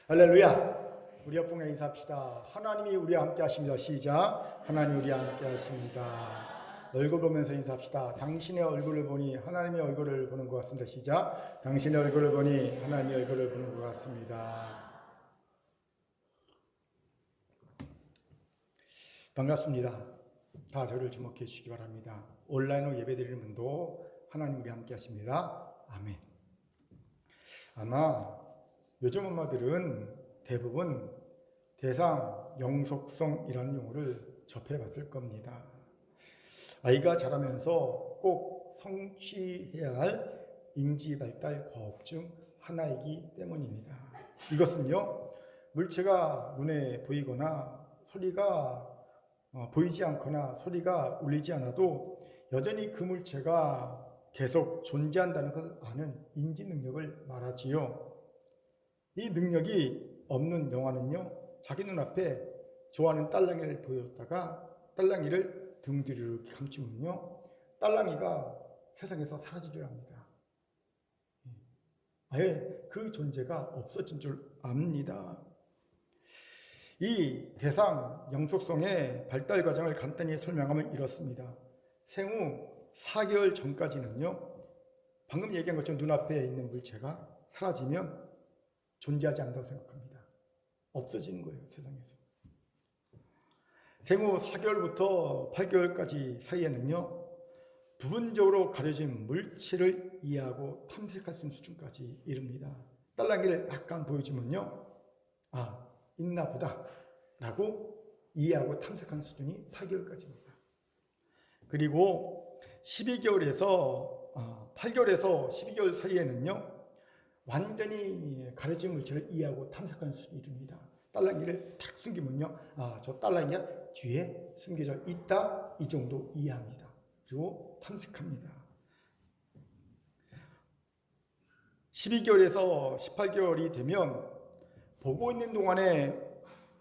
할렐루야. 우리 옆분에 인사합시다. 하나님이 우리와 함께 하십니다. 시작. 하나님 우리와 함께 하십니다. 얼굴 보면서 인사합시다. 당신의 얼굴을 보니 하나님의 얼굴을 보는 것 같습니다. 시작. 당신의 얼굴을 보니 하나님의 얼굴을 보는 것 같습니다. 반갑습니다. 다 저를 주목해 주시기 바랍니다. 온라인으로 예배드리는 분도 하나님 우리와 함께 하십니다. 아멘. 아마 요즘 엄마들은 대부분 대상 영속성이라는 용어를 접해봤을 겁니다. 아이가 자라면서 꼭 성취해야 할 인지발달 과업 중 하나이기 때문입니다. 이것은요, 물체가 눈에 보이거나 소리가 보이지 않거나 소리가 울리지 않아도 여전히 그 물체가 계속 존재한다는 것을 아는 인지 능력을 말하지요. 이 능력이 없는 영화는요, 자기 눈앞에 좋아하는 딸랑이를 보여줬다가 딸랑이를 등 뒤로 이렇게 감추면요, 딸랑이가 세상에서 사라질 줄 압니다. 아예 그 존재가 없어진 줄 압니다. 이 대상 영속성의 발달 과정을 간단히 설명하면 이렇습니다. 생후 4개월 전까지는요, 방금 얘기한 것처럼 눈앞에 있는 물체가 사라지면 존재하지 않는다고 생각합니다. 없어지는 거예요, 세상에서. 생후 4개월부터 8개월까지 사이에는요, 부분적으로 가려진 물체를 이해하고 탐색할 수 있는 수준까지 이릅니다. 딸랑이를 약간 보여주면요, 아, 있나 보다 라고 이해하고 탐색하는 수준이 8개월까지입니다. 그리고 8개월에서 12개월 사이에는요, 완전히 가려진 물체를 이해하고 탐색하는 수준이 이릅니다. 딸랑이를 탁 숨기면요, 아, 저 딸랑이가 뒤에 숨겨져 있다, 이 정도 이해합니다. 그리고 탐색합니다. 12개월에서 18개월이 되면 보고 있는 동안에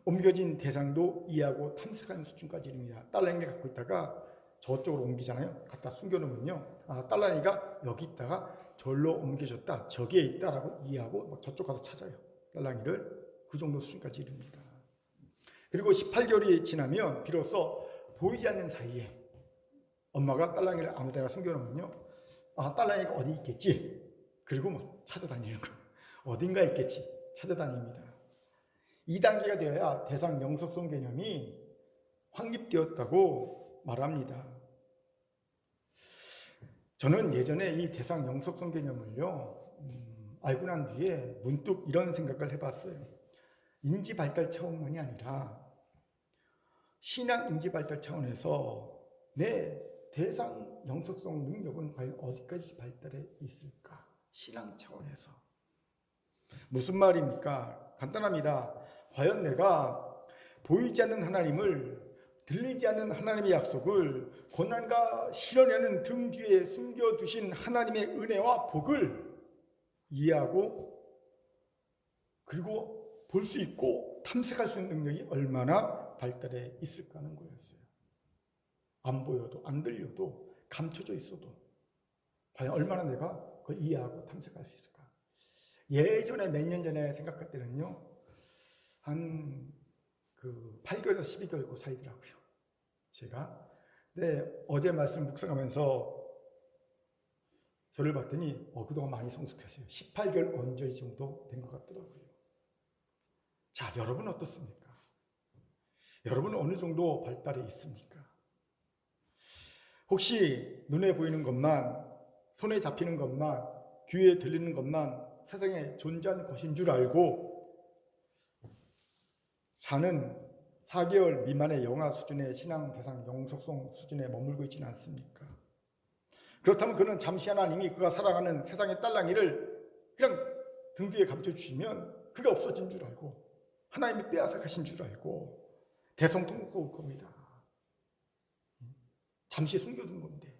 옮겨진 대상도 이해하고 탐색하는 수준까지 이릅니다. 딸랑이를 갖고 있다가 저쪽으로 옮기잖아요. 갖다 숨겨놓으면요, 아, 딸랑이가 여기 있다가 절로 옮겨졌다, 저기에 있다라고 이해하고 저쪽 가서 찾아요. 딸랑이를 그 정도 수준까지 이릅니다. 그리고 18개월이 지나면 비로소 보이지 않는 사이에 엄마가 딸랑이를 아무 데나 숨겨놓으면요, 아, 딸랑이가 어디 있겠지? 그리고 막 찾아다니는 거예요. 어딘가 있겠지? 찾아다닙니다. 2단계가 되어야 대상 영속성 개념이 확립되었다고 말합니다. 저는 예전에 이 대상 영속성 개념을요, 알고 난 뒤에 문득 이런 생각을 해봤어요. 인지 발달 차원만이 아니라 신앙 인지 발달 차원에서 내 대상 영속성 능력은 과연 어디까지 발달해 있을까? 신앙 차원에서. 무슨 말입니까? 간단합니다. 과연 내가 보이지 않는 하나님을, 들리지 않는 하나님의 약속을, 고난과 시련에는 등 뒤에 숨겨두신 하나님의 은혜와 복을 이해하고 그리고 볼 수 있고 탐색할 수 있는 능력이 얼마나 발달해 있을까 하는 거였어요. 안 보여도 안 들려도 감춰져 있어도 과연 얼마나 내가 그걸 이해하고 탐색할 수 있을까. 예전에 몇 년 전에 생각할 때는요, 한 8개월에서 12개월 그 사이더라고요. 제가 어제 말씀 묵상하면서 저를 봤더니 그동안 많이 성숙했어요. 18개월 언저리 정도 된 것 같더라고요. 자, 여러분은 어떻습니까? 여러분은 어느 정도 발달해 있습니까? 혹시 눈에 보이는 것만, 손에 잡히는 것만, 귀에 들리는 것만 세상에 존재하는 것인 줄 알고 사는 4개월 미만의 영아 수준의 신앙 대상 영속성 수준에 머물고 있지는 않습니까? 그렇다면 그는 잠시 하나님이 그가 살아가는 세상의 딸랑이를 그냥 등 뒤에 감춰주시면 그게 없어진 줄 알고 하나님이 빼앗아 가신 줄 알고 대성통곡하고 올 겁니다. 잠시 숨겨둔 건데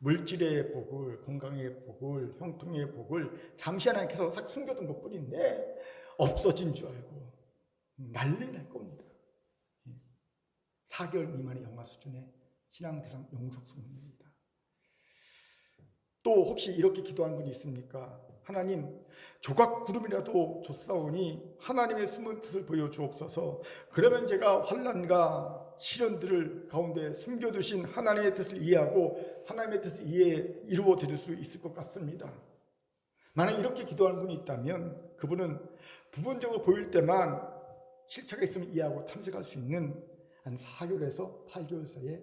물질의 복을, 건강의 복을, 형통의 복을 잠시 하나님께서 싹 숨겨둔 것뿐인데 없어진 줄 알고 난리 날 겁니다. 4개월 미만의 영아 수준의 신앙 대상 영속성입니다. 또 혹시 이렇게 기도하는 분이 있습니까? 하나님 조각 구름이라도 줬사오니 하나님의 숨은 뜻을 보여주옵소서. 그러면 제가 환난과 시련들을 가운데 숨겨두신 하나님의 뜻을 이해하고 하나님의 뜻을 이루어 드릴 수 있을 것 같습니다. 만약 이렇게 기도하는 분이 있다면 그분은 부분적으로 보일 때만 실체가 있으면 이해하고 탐색할 수 있는 한 4개월에서 8개월 사이에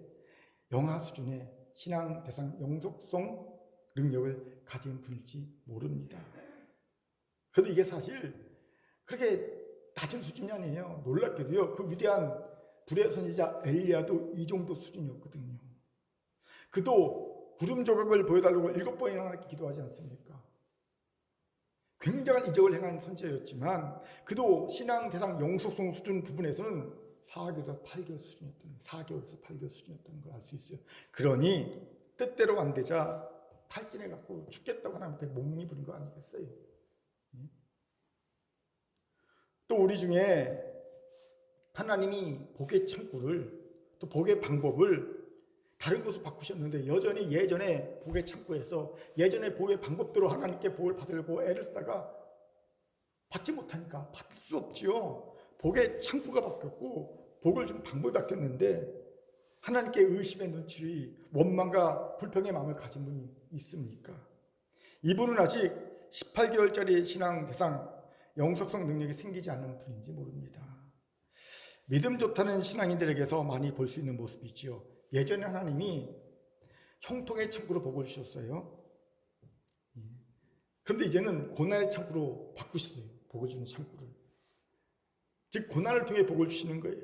영하 수준의 신앙 대상 영속성 능력을 가진 분일지 모릅니다. 그런데 이게 사실 그렇게 낮은 수준이 아니에요. 놀랍게도요, 그 위대한 불의 선지자 엘리야도 이 정도 수준이었거든요. 그도 구름 조각을 보여달라고 7번이나 하나님께 기도하지 않습니까? 굉장한 이적을 행한 선지자였지만 그도 신앙 대상 영속성 수준 부분에서는 4개월에서 8개월 수준이었다는, 4개월에서 8개월 수준이었다는 걸 알 수 있어요. 그러니 뜻대로 안 되자 탈진해갖고 죽겠다고 하나님한테 목리 부린 거 아니겠어요? 또 우리 중에 하나님이 복의 창구를, 또 복의 방법을 다른 것으로 바꾸셨는데 여전히 예전에 복의 창구에서 예전에 복의 방법대로 하나님께 복을 받으려고 애를 쓰다가 받지 못하니까 받을 수 없지요. 복의 창구가 바뀌었고 복을 준 방법이 바뀌었는데 하나님께 의심의 눈치를, 원망과 불평의 마음을 가진 분이 있습니까? 이분은 아직 18개월짜리 신앙 대상 영속성 능력이 생기지 않은 분인지 모릅니다. 믿음 좋다는 신앙인들에게서 많이 볼 수 있는 모습이지요. 예전에 하나님이 형통의 창구로 복을 주셨어요. 그런데 이제는 고난의 창구로 바꾸셨어요. 복을 주는 창구를. 즉 고난을 통해 복을 주시는 거예요.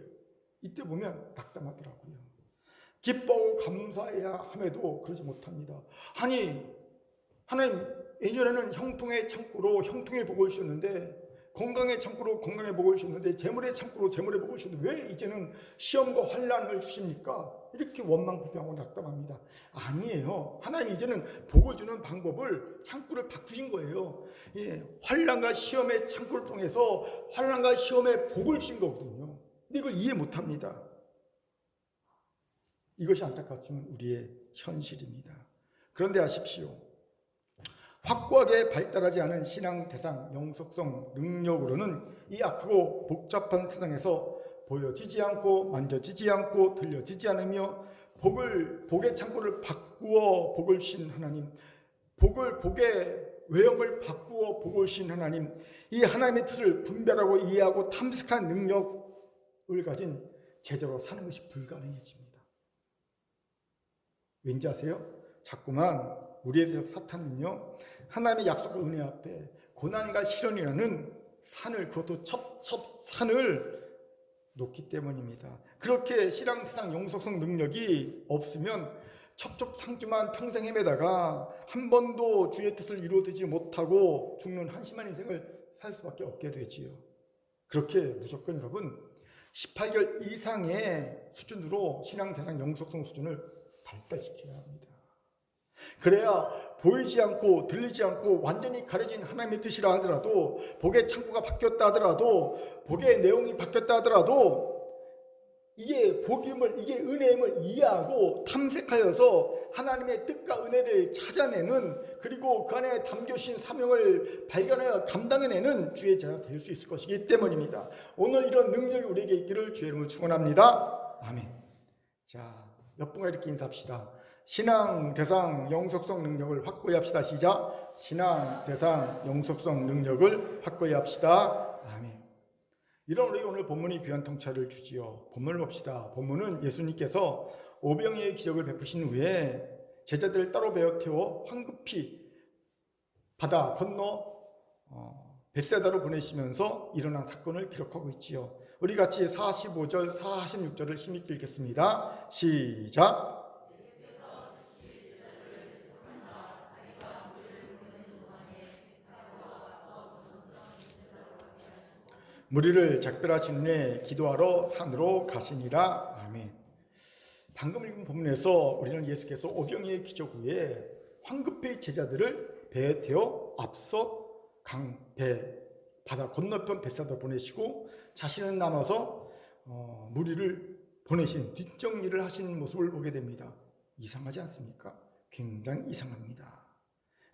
이때 보면 낙담하더라고요. 기뻐하고 감사해야 함에도 그러지 못합니다. 아니 하나님 예전에는 형통의 창구로 형통의 복을 주셨는데, 건강의 창구로 건강의 복을 주셨는데, 재물의 창구로 재물의 복을 주셨는데 왜 이제는 시험과 환난을 주십니까? 이렇게 원망불평하고 낙담합니다. 아니에요. 하나님 이제는 복을 주는 방법을, 창구를 바꾸신 거예요. 환난과 시험의 창구를 통해서 환난과 시험의 복을 주신 거거든요. 근데 이걸 이해 못합니다. 이것이 안타깝지만 우리의 현실입니다. 그런데 아십시오. 확고하게 발달하지 않은 신앙 대상 영속성 능력으로는 이 악하고 복잡한 세상에서 보여지지 않고 만져지지 않고 들려지지 않으며 복의 창구를 바꾸어 복을 주신 하나님, 복의 외형을 바꾸어 복을 주신 하나님, 이 하나님의 뜻을 분별하고 이해하고 탐색한 능력을 가진 제자로 사는 것이 불가능해집니다. 왠지 아세요? 자꾸만 우리에 대해서 사탄은요, 하나님의 약속과 은혜 앞에 고난과 시련이라는 산을, 그것도 첩첩산을 놓기 때문입니다. 그렇게 신앙 대상 영속성 능력이 없으면 첩첩상주만 평생 헤매다가 한 번도 주의 뜻을 이루어지지 못하고 죽는 한심한 인생을 살 수밖에 없게 되지요. 그렇게 무조건 여러분 18개월 이상의 수준으로 신앙 대상 영속성 수준을 발달시켜야 합니다. 그래야 보이지 않고 들리지 않고 완전히 가려진 하나님의 뜻이라 하더라도, 복의 창구가 바뀌었다 하더라도, 복의 내용이 바뀌었다 하더라도 이게 복임을, 이게 은혜임을 이해하고 탐색하여서 하나님의 뜻과 은혜를 찾아내는, 그리고 그 안에 담겨진 사명을 발견하여 감당해내는 주의 자가 될 수 있을 것이기 때문입니다. 오늘 이런 능력이 우리에게 있기를 주의 이름으로 축원합니다. 아멘. 자, 몇 분과 이렇게 인사합시다. 신앙 대상 영속성 능력을 확고히 합시다. 시작. 신앙 대상 영속성 능력을 확고히 합시다. 아멘. 이런 우리에게 오늘 본문이 귀한 통찰을 주지요. 본문을 봅시다. 본문은 예수님께서 오병이의 기적을 베푸신 후에 제자들을 따로 베어 태워 황급히 바다 건너 벳세다로 보내시면서 일어난 사건을 기록하고 있지요. 우리 같이 45절, 46절을 힘있게 읽겠습니다. 시작. 무리를 작별하신 후에 기도하러 산으로 가시니라. 아멘. 방금 읽은 본문에서 우리는 예수께서 오병이의 기적 후에 황급히 제자들을 배에 태워 앞서 바다 건너편 벳사다 보내시고 자신은 남아서 무리를 보내신 뒷정리를 하시는 모습을 보게 됩니다. 이상하지 않습니까? 굉장히 이상합니다.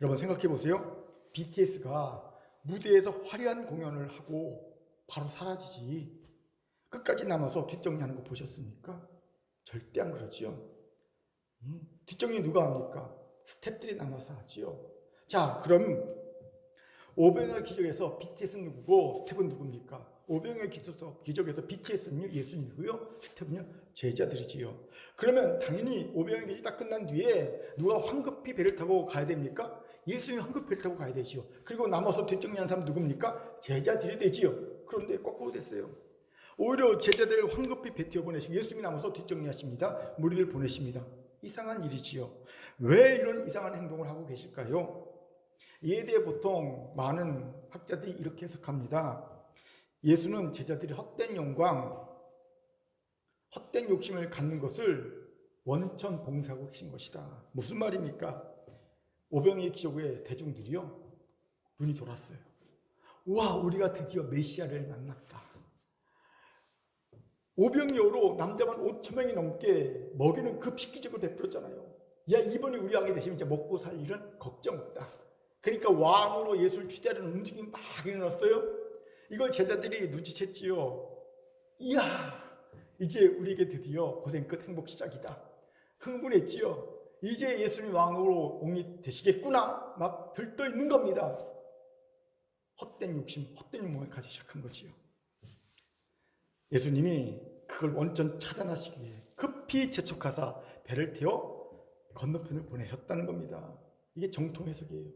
여러분 생각해 보세요. BTS가 무대에서 화려한 공연을 하고 바로 사라지지 끝까지 남아서 뒷정리하는 거 보셨습니까? 절대 안 그러지요. 뒷정리 누가 합니까? 스태프들이 남아서 하지요. 자, 그럼 오병이어 기적에서 BTS는 누구고 스텝은 누굽니까? 오병이어 기적에서 BTS는요 예수님이고요, 스텝은요 제자들이지요. 그러면 당연히 오병이어 기적이 딱 끝난 뒤에 누가 황급히 배를 타고 가야 됩니까? 예수님이 황급히 배를 타고 가야 되지요. 그리고 남아서 뒷정리한 사람 누굽니까? 제자들이 되지요. 그런데 거꾸로 됐어요. 오히려 제자들을 황급히 배 태워 보내시고 예수님이 남아서 뒷정리하십니다. 무리들 보내십니다. 이상한 일이지요. 왜 이런 이상한 행동을 하고 계실까요? 이에 대해 보통 많은 학자들이 이렇게 해석합니다. 예수는 제자들이 헛된 영광, 헛된 욕심을 갖는 것을 원천 봉사하고 계신 것이다. 무슨 말입니까? 오병이어 기적 후에 대중들이요 눈이 돌았어요. 와, 우리가 드디어 메시아를 만났다. 오병이어로 남자만 5,000명이 넘게 먹이는 급식기적을 베풀었잖아요. 야, 이번에 우리 왕이 되시면 이제 먹고 살 일은 걱정 없다. 그러니까 왕으로 예수를 취대하는 움직임이 막 일어났어요. 이걸 제자들이 눈치챘지요. 이야, 이제 우리에게 드디어 고생 끝 행복 시작이다. 흥분했지요. 이제 예수님 왕으로 옹이 되시겠구나 막 들떠 있는 겁니다. 헛된 욕심, 헛된 욕망을 가지기 시작한 거지요. 예수님이 그걸 원천 차단하시기 위해 급히 재촉하사 배를 태워 건너편을 보내셨다는 겁니다. 이게 정통 해석이에요.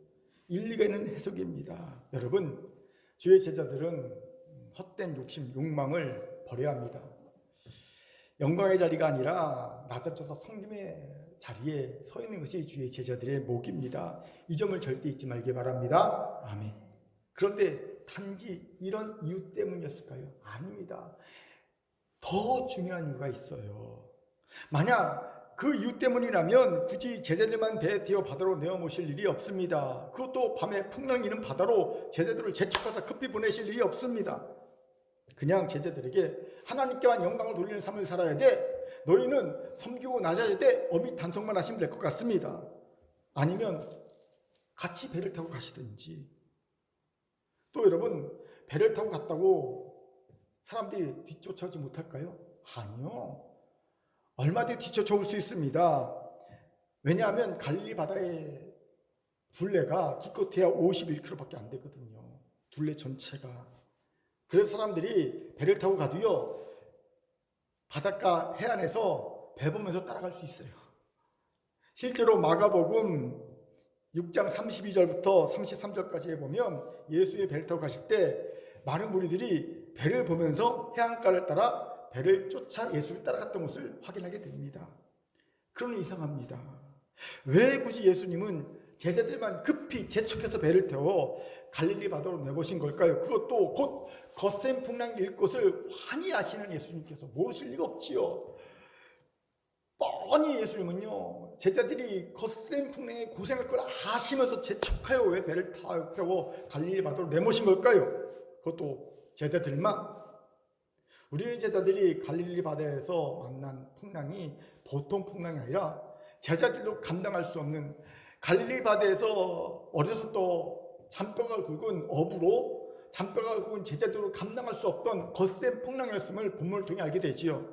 일리가 있는 해석입니다. 여러분, 주의 제자들은 헛된 욕심, 욕망을 버려야 합니다. 영광의 자리가 아니라 낮아져서 성김의 자리에 서 있는 것이 주의 제자들의 목입니다. 이 점을 절대 잊지 말기 바랍니다. 아멘. 그런데 단지 이런 이유 때문이었을까요? 아닙니다. 더 중요한 이유가 있어요. 만약 그 이유 때문이라면 굳이 제자들만 배에 태워 바다로 내어 모실 일이 없습니다. 그것도 밤에 풍랑이 있는 바다로 제자들을 재촉하사 급히 보내실 일이 없습니다. 그냥 제자들에게 하나님께만 영광을 돌리는 삶을 살아야 돼. 너희는 섬기고 낮아질 때 어미 단속만 하시면 될 것 같습니다. 아니면 같이 배를 타고 가시든지. 또 여러분, 배를 타고 갔다고 사람들이 뒤쫓아오지 못할까요? 아니요. 얼마든지 뒤쫓아올 수 있습니다. 왜냐하면 갈릴리 바다의 둘레가 기껏해야 51km밖에 안 되거든요. 둘레 전체가. 그래서 사람들이 배를 타고 가도요 바닷가 해안에서 배 보면서 따라갈 수 있어요. 실제로 마가복음 6장 32절부터 33절까지에 보면 예수의 배를 타고 가실 때 많은 무리들이 배를 보면서 해안가를 따라 배를 쫓아 예수를 따라갔던 것을 확인하게 됩니다. 그러니 이상합니다. 왜 굳이 예수님은 제자들만 급히 재촉해서 배를 태워 갈릴리 바다로 내보신 걸까요? 그것도 곧 겉셈 풍랑이 일 것을 환히 아시는 예수님께서 모르실 리가 없지요. 뻔히 예수님은요 제자들이 겉셈 풍랑에 고생할 걸 아시면서 재촉하여 왜 배를 태워 갈릴리 바다로 내모신 걸까요? 그것도 제자들만. 우리는 제자들이 갈릴리 바다에서 만난 풍랑이 보통 풍랑이 아니라 제자들도 감당할 수 없는, 갈릴리 바다에서 어려서 또 잔뼈가 굵은 어부로 잔뼈가 굵은 제자들로 감당할 수 없던 거센 풍랑이었음을 본문을 통해 알게 되지요.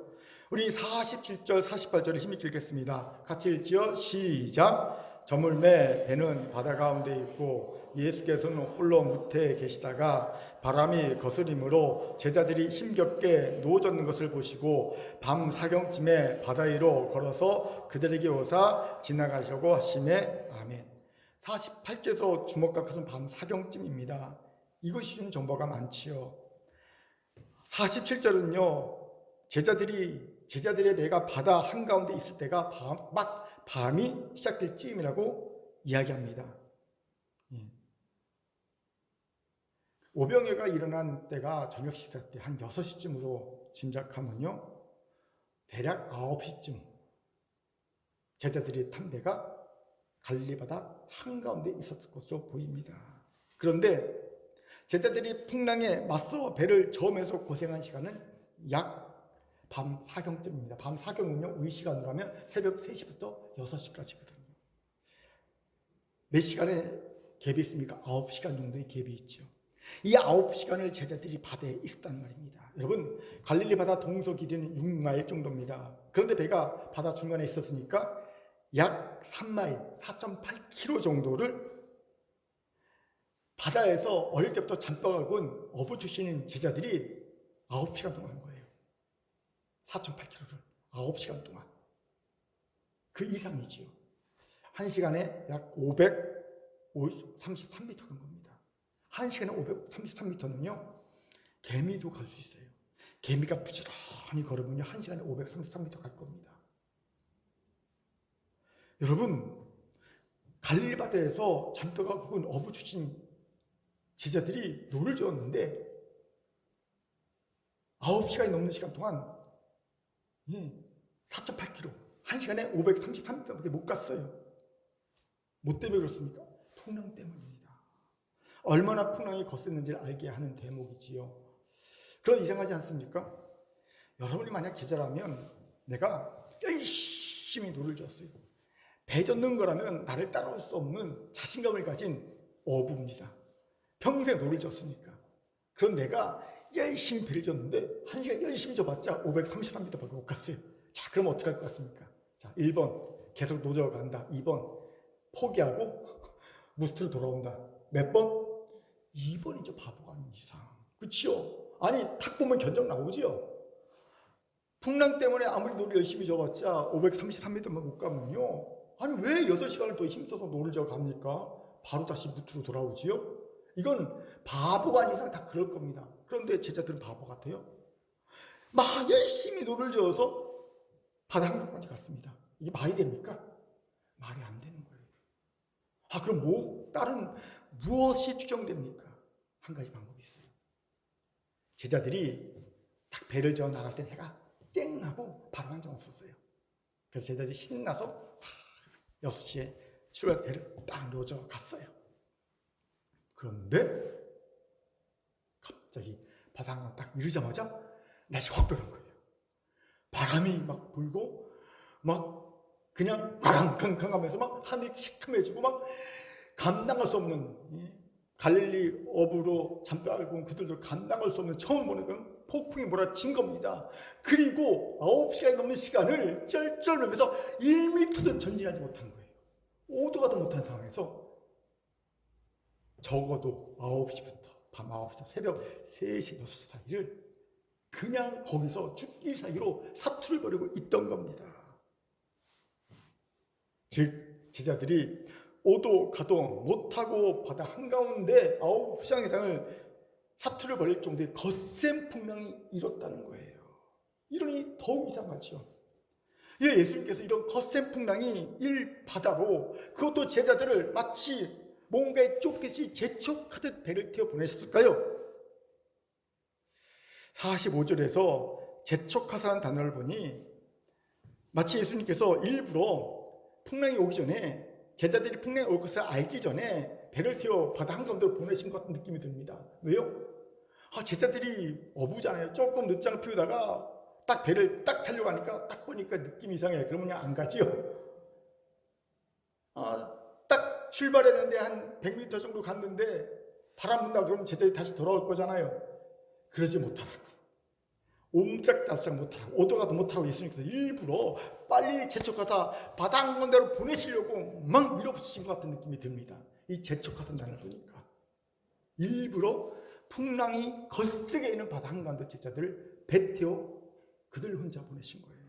우리 47절 48절을 힘있게 읽겠습니다. 같이 읽지요. 시작. 저물매 배는 바다 가운데 있고 예수께서는 홀로 무태에 계시다가 바람이 거스림으로 제자들이 힘겹게 누워졌는 것을 보시고 밤 사경쯤에 바다 위로 걸어서 그들에게 오사 지나가려고 하시매. 아멘. 48절에서 주목할 것은 밤 사경쯤입니다. 이것이 주는 정보가 많지요. 47절은요 제자들의 배가 바다 한가운데 있을 때가 밤이 시작될 즈음이라고 이야기합니다. 오병이어가 일어난 때가 저녁 식사 때 한 6시쯤으로 짐작하면요 대략 9시쯤 제자들이 탄 배가 갈릴리 바다 한가운데 있었을 것으로 보입니다. 그런데 제자들이 풍랑에 맞서 배를 저으면서 고생한 시간은 약 밤 사경쯤입니다. 밤 사경은요 우리 시간으로 하면 새벽 3시부터 6시까지거든요. 몇 시간의 갭이 있습니까? 9시간 정도의 갭이 있죠. 이 9시간을 제자들이 바다에 있었단 말입니다. 여러분, 갈릴리 바다 동서 길이는 6마일 정도입니다. 그런데 배가 바다 중간에 있었으니까 약 3마일, 4.8km 정도를 바다에서 어릴 때부터 잠바가 군 어부 출신인 제자들이 9시간 동안 한 거예요. 4.8km를 9시간 동안. 그 이상이지요. 1시간에 약 533m 간 겁니다. 1시간에 533m는요, 개미도 갈 수 있어요. 개미가 부지런히 걸으면요, 1시간에 533m 갈 겁니다. 여러분, 갈릴리 바다에서 잔뼈가 굵은 어부 출신 제자들이 노를 저었는데 9시간이 넘는 시간 동안 4.8km, 1시간에 533m밖에 못 갔어요. 뭐 때문에 그렇습니까? 풍랑 때문입니다. 얼마나 풍랑이 거셌는지를 알게 하는 대목이지요. 그런 이상하지 않습니까? 여러분이 만약 제자라면 내가 열심히 노를 졌어요. 배 젓는 거라면 나를 따라올 수 없는 자신감을 가진 어부입니다. 평생 노를 졌으니까. 그럼 내가 열심히 배를 졌는데 1시간 열심히 져봤자 533m밖에 못 갔어요. 자, 그럼 어떻게 할 것 같습니까? 자, 1번 계속 노져 간다. 2번 포기하고 무스트로 돌아온다. 몇 번? 2번이죠. 바보가 아닌 이상. 그치요? 아니, 탁 보면 견적 나오지요. 풍랑 때문에 아무리 노를 열심히 져봤자 533m만 못 가면요, 아니 왜 8시간을 더 힘써서 노를 져 갑니까? 바로 다시 무트로 돌아오지요? 이건 바보가 아닌 이상 다 그럴 겁니다. 그런데 제자들은 바보 같아요. 막 열심히 노를 저어서 바다 한가운데까지 갔습니다. 이게 말이 됩니까? 말이 안 되는 거예요. 아, 그럼 뭐 다른 무엇이 추정됩니까? 한 가지 방법이 있어요. 제자들이 딱 배를 저어 나갈 땐 해가 쨍 하고 바람 한 점 없었어요. 그래서 제자들이 신나서 6시에 출발 배를 딱 놓아져 갔어요. 그런데 갑자기 바다 한강 딱 이르자마자 날씨가 확 변한 거예요. 바람이 막 불고 막 그냥 강 하면서 막 하늘이 시큼해지고 막 감당할 수 없는, 갈릴리 어부로 잠뼈 앓고 그들도 감당할 수 없는 처음 보는 그런 폭풍이 몰아친 겁니다. 그리고 9시간이 넘는 시간을 쩔쩔매면서 1m도 전진하지 못한 거예요. 5도 가도 못한 상황에서 적어도 9시부터 밤 9시, 새벽 3시, 6시 사이를 그냥 거기서 죽기 사이로 사투를 벌이고 있던 겁니다. 즉 제자들이 오도 가도 못하고 바다 한가운데 9시간 이상을 사투를 벌일 정도의 거센 풍랑이 일었다는 거예요. 이러니 더욱 이상하죠. 예수님께서 이런 거센 풍랑이 일 바다로, 그것도 제자들을 마치 뭔가에 쫓기듯이 재촉하듯 배를 태워 보내셨을까요? 45절에서 재촉하사라는 단어를 보니 마치 예수님께서 일부러 풍랑이 오기 전에, 제자들이 풍랑이 올 것을 알기 전에 배를 태워 바다 한가운데로 보내신 것 같은 느낌이 듭니다. 왜요? 제자들이 어부잖아요. 조금 늦장 피우다가 딱 배를 딱 타려고 하니까 딱 보니까 느낌이 이상해. 그러면 그냥 안 가지요. 딱 출발했는데 한 100m 정도 갔는데 바람 분다 그러면 제자들이 다시 돌아올 거잖아요. 그러지 못하라고, 옴짝달싹 못하라고, 오도가도 못하라고 예수님께서 일부러 빨리 재촉하사 바다 한가운데로 보내시려고 막 밀어붙이신 것 같은 느낌이 듭니다. 이 재촉하사 단어를 보니까 일부러 풍랑이 거세게 있는 바다 한가운데 제자들을 배 태워 그들 혼자 보내신 거예요.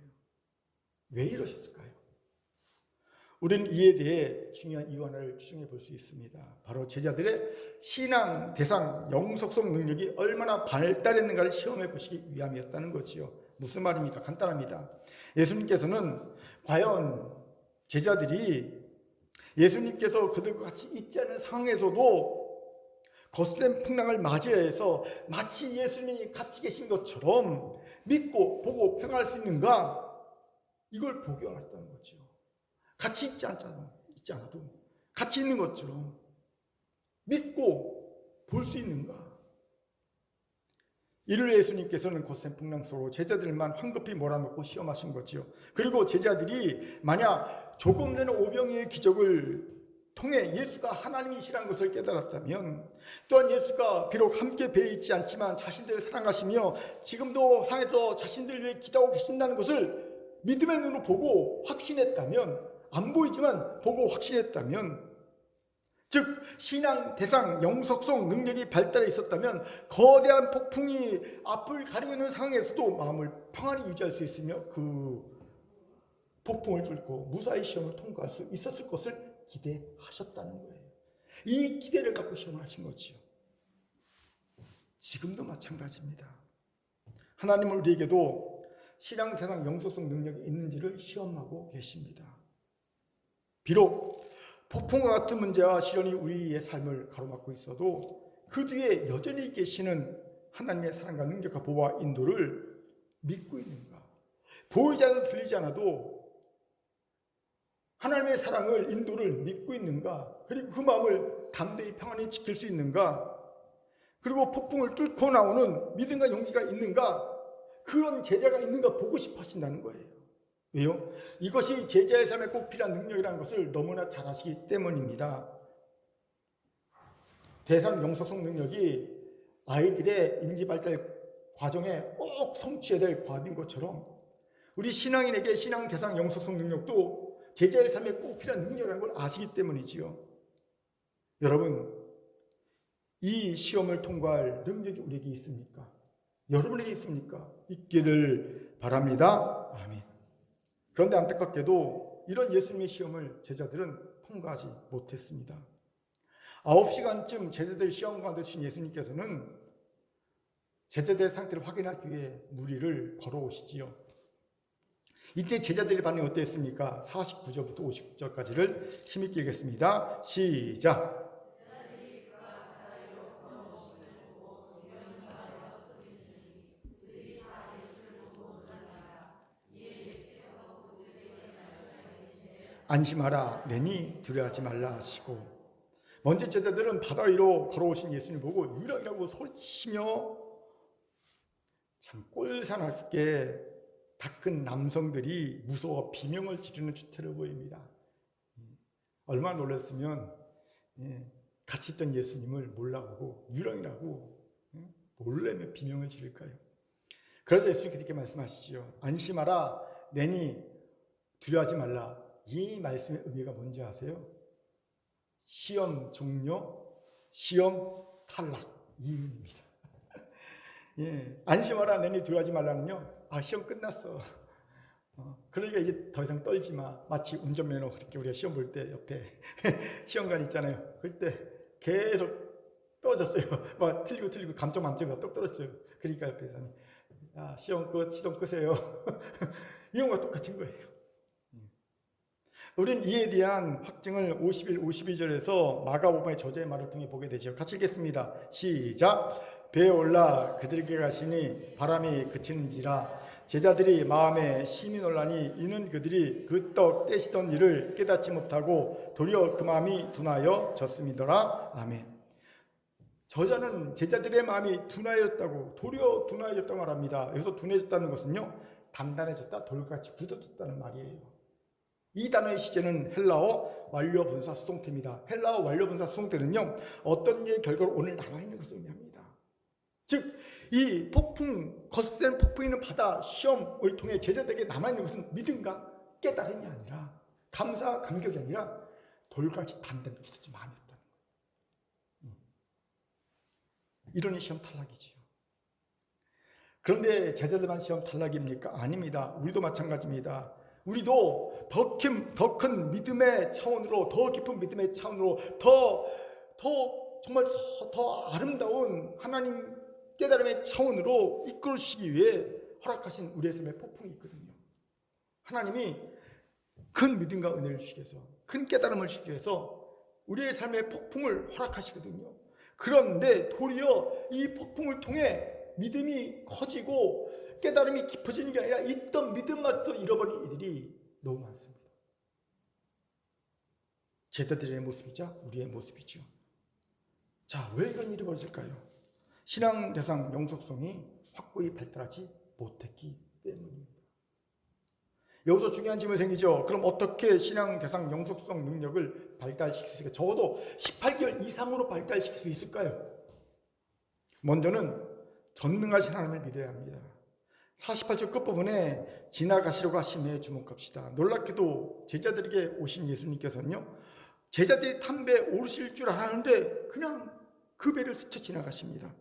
왜 이러셨을까요? 우리는 이에 대해 중요한 이유 하나를 추정해 볼 수 있습니다. 바로 제자들의 신앙, 대상, 영속성 능력이 얼마나 발달했는가를 시험해 보시기 위함이었다는 거지요. 무슨 말입니까? 간단합니다. 예수님께서는 과연 제자들이 예수님께서 그들과 같이 있지 않은 상황에서도 거센 풍랑을 맞이해서 마치 예수님이 같이 계신 것처럼 믿고 보고 평안할 수 있는가? 이걸 보기 원하셨다는 거죠. 같이 있지 않아도 같이 있는 것처럼 믿고 볼 수 있는가? 이를 예수님께서는 거센 풍랑 속으로 제자들만 황급히 몰아넣고 시험하신 거지요. 그리고 제자들이 만약 조금 전에 오병이의 기적을 통해 예수가 하나님이시라는 것을 깨달았다면, 또한 예수가 비록 함께 배에 있지 않지만 자신들을 사랑하시며 지금도 산에서 자신들을 위해 기도하고 계신다는 것을 믿음의 눈으로 보고 확신했다면, 안 보이지만 보고 확신했다면, 즉 신앙 대상 영속성 능력이 발달해 있었다면 거대한 폭풍이 앞을 가리고 있는 상황에서도 마음을 평안히 유지할 수 있으며 그 폭풍을 뚫고 무사히 시험을 통과할 수 있었을 것을 기대하셨다는 거예요. 이 기대를 갖고 시험을 하신 거지요. 지금도 마찬가지입니다. 하나님은 우리에게도 신앙 대상 영속성 능력이 있는지를 시험하고 계십니다. 비록 폭풍과 같은 문제와 시련이 우리의 삶을 가로막고 있어도 그 뒤에 여전히 계시는 하나님의 사랑과 능력과 보호와 인도를 믿고 있는가? 보이지 않아도 들리지 않아도 하나님의 사랑을, 인도를 믿고 있는가? 그리고 그 마음을 담대히 평안히 지킬 수 있는가? 그리고 폭풍을 뚫고 나오는 믿음과 용기가 있는가? 그런 제자가 있는가 보고 싶어 하신다는 거예요. 왜요? 이것이 제자의 삶에 꼭 필요한 능력이라는 것을 너무나 잘 아시기 때문입니다. 대상 영속성 능력이 아이들의 인지발달 과정에 꼭 성취해야 될 과업인 것처럼 우리 신앙인에게 신앙 대상 영속성 능력도 제자의 삶에 꼭 필요한 능력이라는 걸 아시기 때문이지요. 여러분, 이 시험을 통과할 능력이 우리에게 있습니까? 여러분에게 있습니까? 있기를 바랍니다. 아멘. 그런데 안타깝게도 이런 예수님의 시험을 제자들은 통과하지 못했습니다. 9시간쯤 제자들 시험 가운데 주신 예수님께서는 제자들의 상태를 확인하기 위해 무리를 걸어오시지요. 이때 제자들의 반응이 어땠습니까? 49절부터 59절까지를 힘있게 읽겠습니다. 시작! 안심하라, 내니 두려워하지 말라 하시고, 먼저 제자들은 바다 위로 걸어오신 예수님 보고 유령이라고 소리치며 참 꼴사납게 다 큰 남성들이 무서워 비명을 지르는 추태를 보입니다. 얼마나 놀랐으면 같이 있던 예수님을 몰라보고 유령이라고 놀래며 비명을 지를까요? 그래서 예수님께서 이렇게 말씀하시죠. 안심하라, 내니 두려워하지 말라. 이 말씀의 의미가 뭔지 아세요? 시험 종료, 시험 탈락, 이 의미입니다. 안심하라, 내니 두려워하지 말라는요, 시험 끝났어. 그러니까 이제 더 이상 떨지 마. 마치 운전면허 그렇게 우리가 시험 볼 때 옆에 시험관 있잖아요. 그때 계속 떨어졌어요. 막 틀리고 감점 만점이 똑 떨어졌어요. 그러니까 옆에서 시험 끝, 시동 끄세요. 이런 거 똑같은 거예요. 우리는 이에 대한 확증을 51, 52절에서 마가복음의 저자의 말을 통해 보게 되죠. 같이 읽겠습니다. 시작! 배에 올라 그들에게 가시니 바람이 그치는지라 제자들이 마음에 심히 놀라니 이는 그들이 그 떡 떼시던 일을 깨닫지 못하고 도리어 그 마음이 둔하여 졌음이더라. 아멘. 저자는 제자들의 마음이 둔하여졌다고, 도리어 둔하여졌다고 말합니다. 여기서 둔해졌다는 것은요, 단단해졌다, 돌같이 굳어졌다는 말이에요. 이 단어의 시제는 헬라어 완료분사 수동태입니다. 헬라어 완료분사 수동태는요, 어떤 일의 결과로 오늘 남아있는 것을 의미합니다. 즉, 이 폭풍, 거센 폭풍이 있는 바다 시험을 통해 제자들에게 남아있는 것은 믿음과 깨달음이 아니라, 감사, 감격이 아니라 돌같이 단단히 굳어진 마음이었다는 거예요. 이런 시험 탈락이지요. 그런데 제자들만 시험 탈락입니까? 아닙니다. 우리도 마찬가지입니다. 우리도 더 큰 믿음의 차원으로, 더 깊은 믿음의 차원으로, 정말 더 아름다운 하나님 깨달음의 차원으로 이끌어 주시기 위해 허락하신 우리의 삶에 폭풍이 있거든요. 하나님이 큰 믿음과 은혜를 주시기 위해서, 큰 깨달음을 주시기 위해서 우리의 삶에 폭풍을 허락하시거든요. 그런데 도리어 이 폭풍을 통해 믿음이 커지고 깨달음이 깊어지는 게 아니라 있던 믿음마저도 잃어버린 이들이 너무 많습니다. 제자들의 모습이자 우리의 모습이죠. 자, 왜 이런 일이 벌어질까요? 신앙 대상 영속성이 확고히 발달하지 못했기 때문입니다. 여기서 중요한 질문이 생기죠. 그럼 어떻게 신앙 대상 영속성 능력을 발달시킬 수 있을까요? 적어도 18개월 이상으로 발달시킬 수 있을까요? 먼저는 전능하신 하나님을 믿어야 합니다. 48절 끝부분에 지나가시려고 하심에 주목합시다. 놀랍게도 제자들에게 오신 예수님께서는요, 제자들이 탄 배에 오르실 줄 알았는데 그냥 그 배를 스쳐 지나가십니다.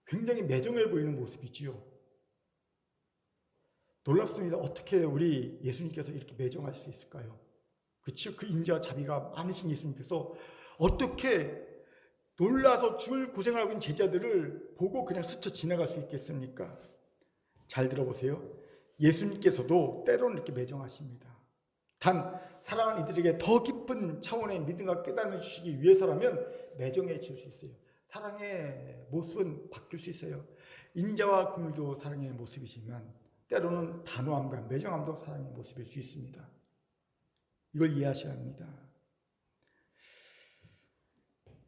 굉장히 매정해 보이는 모습이지요. 놀랍습니다. 어떻게 우리 예수님께서 이렇게 매정할 수 있을까요? 그치요? 그 인자와 자비가 많으신 예수님께서 어떻게 놀라서 죽을 고생을 하고 있는 제자들을 보고 그냥 스쳐 지나갈 수 있겠습니까? 잘 들어보세요. 예수님께서도 때로는 이렇게 매정하십니다. 단 사랑하는 이들에게 더 깊은 차원의 믿음과 깨달음을 주시기 위해서라면 매정해 줄 수 있어요. 사랑의 모습은 바뀔 수 있어요. 인자와 긍휼도 사랑의 모습이지만 때로는 단호함과 매정함도 사랑의 모습일 수 있습니다. 이걸 이해하셔야 합니다.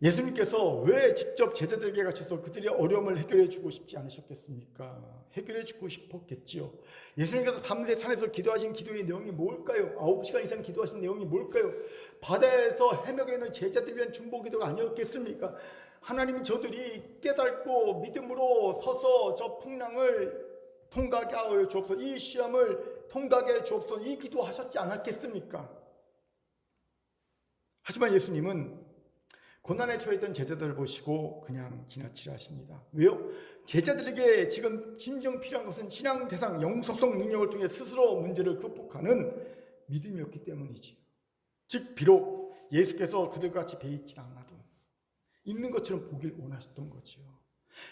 예수님께서 왜 직접 제자들에게 가셔서 그들의 어려움을 해결해 주고 싶지 않으셨겠습니까? 해결해 주고 싶었겠지요. 예수님께서 밤새 산에서 기도하신 기도의 내용이 뭘까요? 9시간 이상 기도하신 내용이 뭘까요? 바다에서 헤매고 있는 제자들을 위한 중보 기도가 아니었겠습니까? 하나님, 저들이 깨닫고 믿음으로 서서 저 풍랑을 통과하게 하여 주옵소서, 이 시험을 통과하게 해 주옵소서, 이 기도하셨지 않았겠습니까? 하지만 예수님은 고난에 처했던 제자들을 보시고 그냥 지나치려 하십니다. 왜요? 제자들에게 지금 진정 필요한 것은 신앙 대상 영속성 능력을 통해 스스로 문제를 극복하는 믿음이었기 때문이지요. 즉 비록 예수께서 그들과 같이 배에 있지 않아도 있는 것처럼 보길 원하셨던 거지요.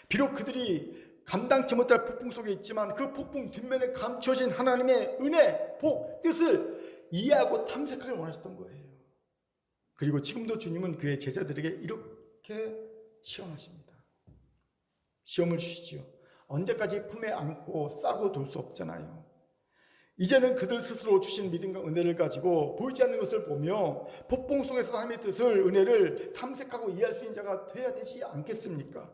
비록 그들이 감당치 못할 폭풍 속에 있지만 그 폭풍 뒷면에 감춰진 하나님의 은혜, 복, 뜻을 이해하고 탐색하길 원하셨던 거예요. 그리고 지금도 주님은 그의 제자들에게 이렇게 시험하십니다. 시험을 주시지요. 언제까지 품에 안고 싸고 돌 수 없잖아요. 이제는 그들 스스로 주신 믿음과 은혜를 가지고 보이지 않는 것을 보며 폭풍 속에서 하나님의 뜻을, 은혜를 탐색하고 이해할 수 있는 자가 되어야 되지 않겠습니까?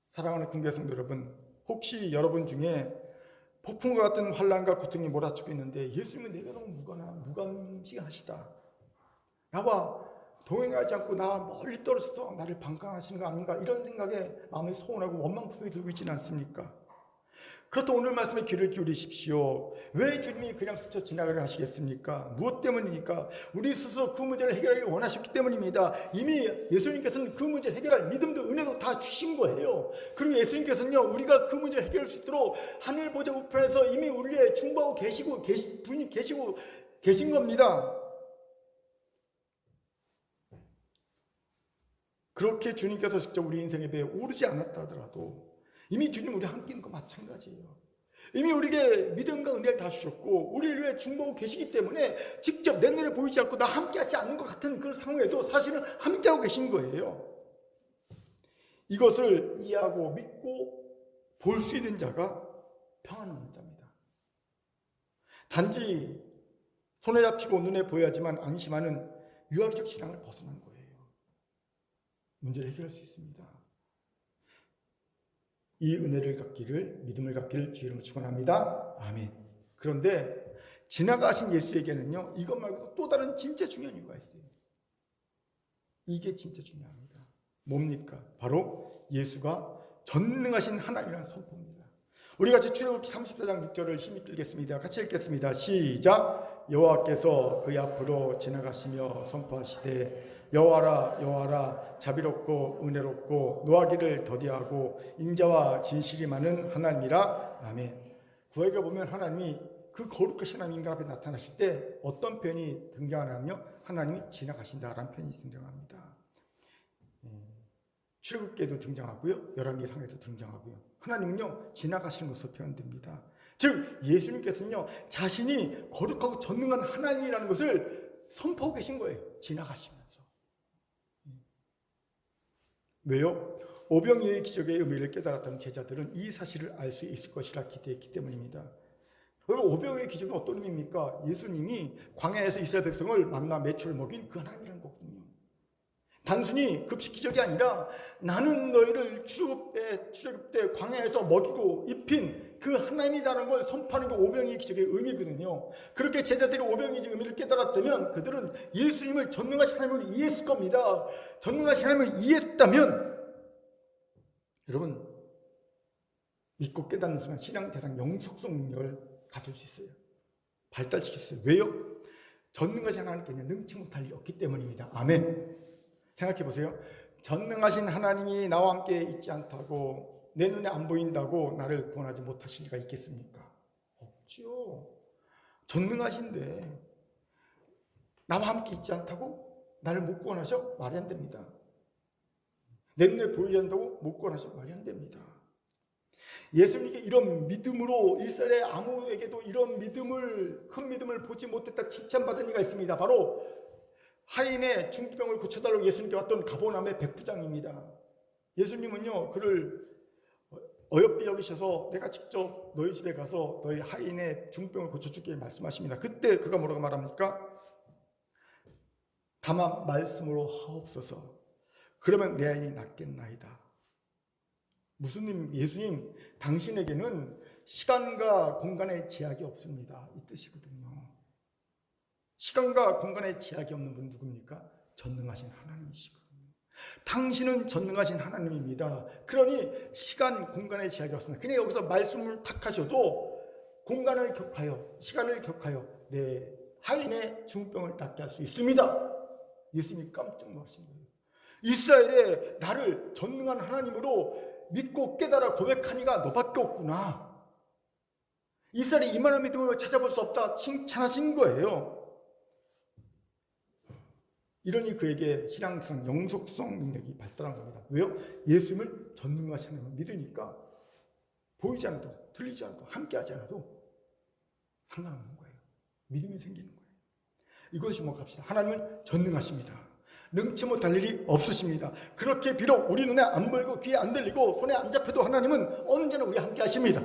사랑하는 긍휼 성도 여러분, 혹시 여러분 중에 폭풍과 같은 환난과 고통이 몰아치고 있는데 예수님은 내가 너무 무감시하시다, 나와 동행하지 않고 나 멀리 떨어져서 나를 방관하시는 거 아닌가, 이런 생각에 마음이 소원하고 원망품이 들고 있지는 않습니까? 그렇다면 오늘 말씀에 귀를 기울이십시오. 왜 주님이 그냥 스쳐 지나가게 하시겠습니까? 무엇 때문입니까? 우리 스스로 그 문제를 해결하기를 원하셨기 때문입니다. 이미 예수님께서는 그 문제를 해결할 믿음도 은혜도 다 주신 거예요. 그리고 예수님께서는요, 우리가 그 문제를 해결할 수 있도록 하늘 보좌 우편에서 이미 우리의 중보하고 분이 계시고 계신 겁니다. 그렇게 주님께서 직접 우리 인생의 배에 오르지 않았다 하더라도 이미 주님 우리 함께 있는 거 마찬가지예요. 이미 우리에게 믿음과 은혜를 다 주셨고 우리를 위해 중보하고 계시기 때문에 직접 내 눈에 보이지 않고 나 함께 하지 않는 것 같은 그런 상황에도 사실은 함께하고 계신 거예요. 이것을 이해하고 믿고 볼 수 있는 자가 평안 얻는 자입니다. 단지 손에 잡히고 눈에 보여야지만 안심하는 유아기적 신앙을 벗어난 거예요. 문제를 해결할 수 있습니다. 이 은혜를 갖기를, 믿음을 갖기를 주의 이름으로 축원합니다. 아멘. 그런데 지나가신 예수에게는요, 이것 말고도 또 다른 진짜 중요한 이유가 있어요. 이게 진짜 중요합니다. 뭡니까? 바로 예수가 전능하신 하나님이라는 선포입니다. 우리 같이 출애굽기 34장 6절을 힘있게 읽겠습니다. 같이 읽겠습니다. 시작. 여호와께서 그의 앞으로 지나가시며 선포하시되 여호와라 여호와라 자비롭고 은혜롭고 노하기를 더디하고 인자와 진실이 많은 하나님이라. 아멘. 구약에 보면 하나님이 그 거룩하신 하나님 인간 앞에 나타나실 때 어떤 표현이 등장하냐면요, 하나님이 지나가신다라는 표현이 등장합니다. 출애굽기에도 등장하고요, 열왕기상에도 등장하고요. 하나님은요, 지나가시는 것으로 표현됩니다. 즉 예수님께서는요, 자신이 거룩하고 전능한 하나님이라는 것을 선포하고 계신 거예요. 지나가시면서. 왜요? 오병이어의 기적의 의미를 깨달았던 제자들은 이 사실을 알 수 있을 것이라 기대했기 때문입니다. 여러분, 오병이어의 기적이 어떤 의미입니까? 예수님이 광야에서 이스라엘 백성을 만나 매초를 먹인 그 하나님이라는 거거든요. 단순히 급식 기적이 아니라 나는 너희를 출애굽 때 광야에서 먹이고 입힌 그 하나님이라는 걸 선포하는 게 오병이의 기적의 의미거든요. 그렇게 제자들이 오병이의 의미를 깨달았다면 그들은 예수님을 전능하신 하나님을 이해했을 겁니다. 전능하신 하나님을 이해했다면 여러분 믿고 깨닫는 순간 신앙 대상 영속성 능력을 가질 수 있어요. 발달시킬 수 있어요. 왜요? 전능하신 하나님께는 능치 못할 일이 없기 때문입니다. 아멘. 생각해 보세요. 전능하신 하나님이 나와 함께 있지 않다고, 내 눈에 안 보인다고 나를 구원하지 못하실 리가 있겠습니까? 없죠. 전능하신데 나와 함께 있지 않다고 나를 못 구원하셔? 말이 안 됩니다. 내 눈에 보이지 않는다고 못 구원하셔? 말이 안 됩니다. 예수님께 이런 믿음으로 이스라엘 아무에게도 이런 믿음을, 큰 믿음을 보지 못했다 칭찬받은 이가 있습니다. 바로 하인의 중병을 고쳐달라고 예수님께 왔던 가버나움의 백부장입니다. 예수님은요 그를 어여삐 여기셔서 내가 직접 너희 집에 가서 너희 하인의 중병을 고쳐줄게 말씀하십니다. 그때 그가 뭐라고 말합니까? 다만 말씀으로 하옵소서. 그러면 내 아인이 낫겠나이다. 무슨 의미입니까? 예수님, 당신에게는 시간과 공간의 제약이 없습니다. 이 뜻이거든요. 시간과 공간의 제약이 없는 분 누굽니까? 전능하신 하나님이시거든요. 당신은 전능하신 하나님입니다. 그러니 시간, 공간의 제약이 없습니다. 그냥 여기서 말씀을 탁 하셔도 공간을 격하여, 시간을 격하여 내 하인의 중병을 낫게 할 수 있습니다. 예수님이 깜짝 놀라신 거예요. 이스라엘에 나를 전능한 하나님으로 믿고 깨달아 고백하니가 너밖에 없구나. 이스라엘이 이만한 믿음을 찾아볼 수 없다 칭찬하신 거예요. 이러니 그에게 신앙성, 영속성 능력이 발달한 겁니다. 왜요? 예수님을 전능하신 하나님을 믿으니까 보이지 않아도, 들리지 않아도, 함께하지 않아도 상관없는 거예요. 믿음이 생기는 거예요. 이것이 주목합시다. 하나님은 전능하십니다. 능치 못할 일이 없으십니다. 그렇게 비록 우리 눈에 안 보이고 귀에 안 들리고 손에 안 잡혀도 하나님은 언제나 우리 함께 하십니다.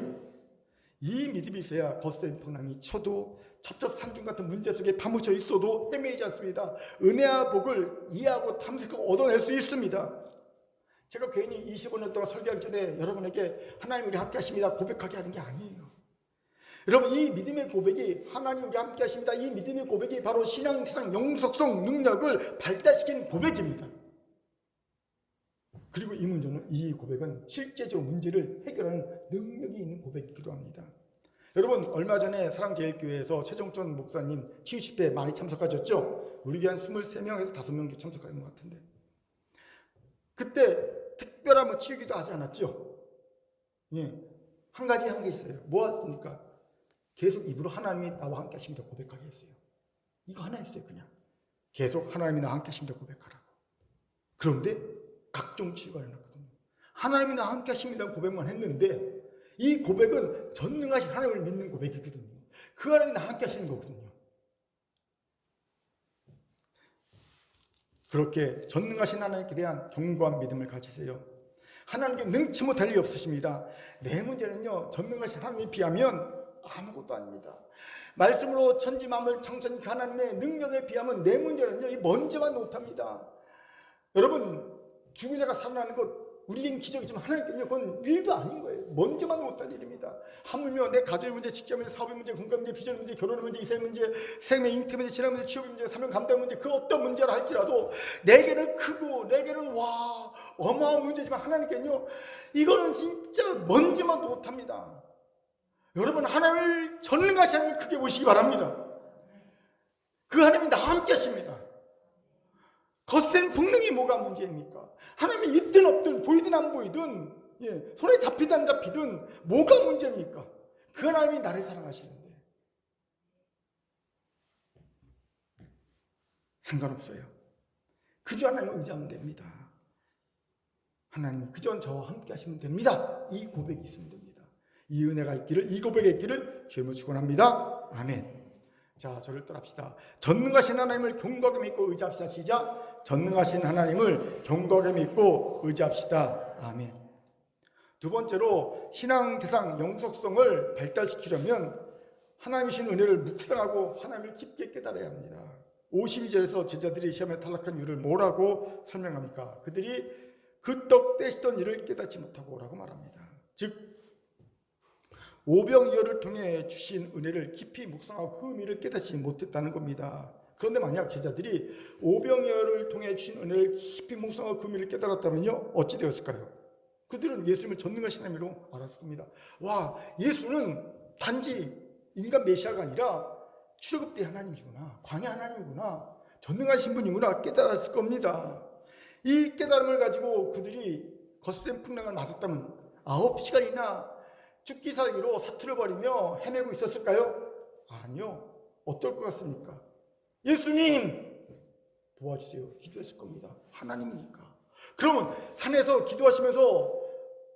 이 믿음이 있어야 거센 풍랑이 쳐도 첩첩산중 같은 문제 속에 파묻혀 있어도 헤매이지 않습니다. 은혜와 복을 이해하고 탐색하고 얻어낼 수 있습니다. 제가 괜히 25년 동안 설교하기 전에 여러분에게 하나님 우리 함께 하십니다 고백하게 하는 게 아니에요. 여러분 이 믿음의 고백이 하나님 우리 함께 하십니다. 이 믿음의 고백이 바로 신앙상 영속성 능력을 발달시킨 고백입니다. 그리고 이 고백은 실제적으로 문제를 해결하는 능력이 있는 고백이기도 합니다. 여러분 얼마 전에 사랑제일교회에서 최종천 목사님 치유 집회에 많이 참석하셨죠? 우리 교회 한 23명에서 5명 참석하는 것 같은데 그때 특별한 치유기도 하지 않았죠? 예, 한 가지 한 게 있어요. 뭐였습니까? 계속 입으로 하나님이 나와 함께 하십니다 고백하게 했어요. 이거 하나 했어요. 그냥 계속 하나님이 나와 함께 하십니다 고백하라고. 그런데 각종 치유가 일어났거든요. 하나님이 나와 함께 하십니다 고백만 했는데 이 고백은 전능하신 하나님을 믿는 고백이거든요. 그 하나님이 나와 함께 하시는 거거든요. 그렇게 전능하신 하나님께 대한 견고한 믿음을 가지세요. 하나님께 능치 못할 일이 없으십니다. 내 문제는요 전능하신 하나님에 비하면 아무것도 아닙니다. 말씀으로 천지 만물 창조한 그 하나님의 능력에 비하면 내 문제는요 먼지만 못합니다. 여러분 죽은 자가 살아나는 것 우리에겐 기적이지만 하나님께는 그건 일도 아닌 거예요. 먼지만 못할 일입니다. 하물며 내 가정의 문제, 직장 문제, 사업의 문제, 건강 문제, 비전 문제, 결혼의 문제, 이생 문제, 생명 잉태 문제, 진학 문제, 취업 문제, 사명 감당 문제 그 어떤 문제라 할지라도 내게는 크고 내게는 어마어마한 문제지만 하나님께는요 이거는 진짜 먼지만 못합니다. 여러분 하나님을 전능하신 하나님을 크게 보시기 바랍니다. 그 하나님이 나와 함께 하십니다. 거센 풍랑이 뭐가 문제입니까? 하나님이 있든 없든 보이든 안 보이든 손에 잡히든 안 잡히든 뭐가 문제입니까? 그 하나님이 나를 사랑하시는데 상관없어요. 그저 하나님을 의지하면 됩니다. 하나님 그저 저와 함께 하시면 됩니다. 이 고백이 있으면 됩니다. 이 은혜가 있기를, 이 고백이 있기를 주님을 축원합니다. 아멘. 자, 저를 따라합시다. 전능하신 하나님을 견고하게 믿고 의지합시다. 시작. 전능하신 하나님을 견고하게 믿고 의지합시다. 아멘. 두 번째로 신앙 대상 영속성을 발달시키려면 하나님이신 은혜를 묵상하고 하나님을 깊게 깨달아야 합니다. 52절에서 제자들이 시험에 탈락한 이유를 뭐라고 설명합니까? 그들이 그 떡 떼시던 일을 깨닫지 못하고 라고 말합니다. 즉 오병이어를 통해 주신 은혜를 깊이 묵상하고 그 의미를 깨닫지 못했다는 겁니다. 그런데 만약 제자들이 오병이어를 통해 주신 은혜를 깊이 묵상하고 그 의미를 깨달았다면요, 어찌 되었을까요? 그들은 예수님을 전능하신 하나님으로 알았을 겁니다. 와, 예수는 단지 인간 메시아가 아니라 출애굽때 하나님이구나, 광야 하나님이구나, 전능하신 분이구나 깨달았을 겁니다. 이 깨달음을 가지고 그들이 겉셈 풍랑을 맞았다면 9시간이나 죽기 살기로 사투를 벌이며 헤매고 있었을까요? 아니요. 어떨 것 같습니까? 예수님 도와주세요 기도했을 겁니다. 하나님이니까. 그러면 산에서 기도하시면서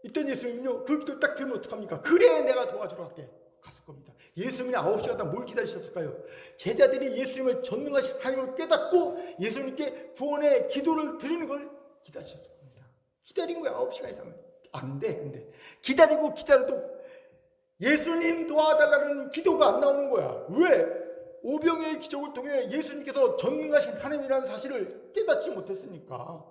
있던 예수님은요, 그 기도를 딱 들으면 어떡합니까? 그래, 내가 도와주러 갈게 갔을 겁니다. 예수님이 9시간 동안 뭘 기다리셨을까요? 제자들이 예수님을 전능하신 하나님을 깨닫고 예수님께 구원의 기도를 드리는 걸 기다리셨을 겁니다. 기다린 거야. 9시간 이상은 안 돼. 근데 기다리고 기다려도 예수님 도와달라는 기도가 안 나오는 거야. 왜? 오병이어의 기적을 통해 예수님께서 전능하신 하나님이라는 사실을 깨닫지 못했으니까.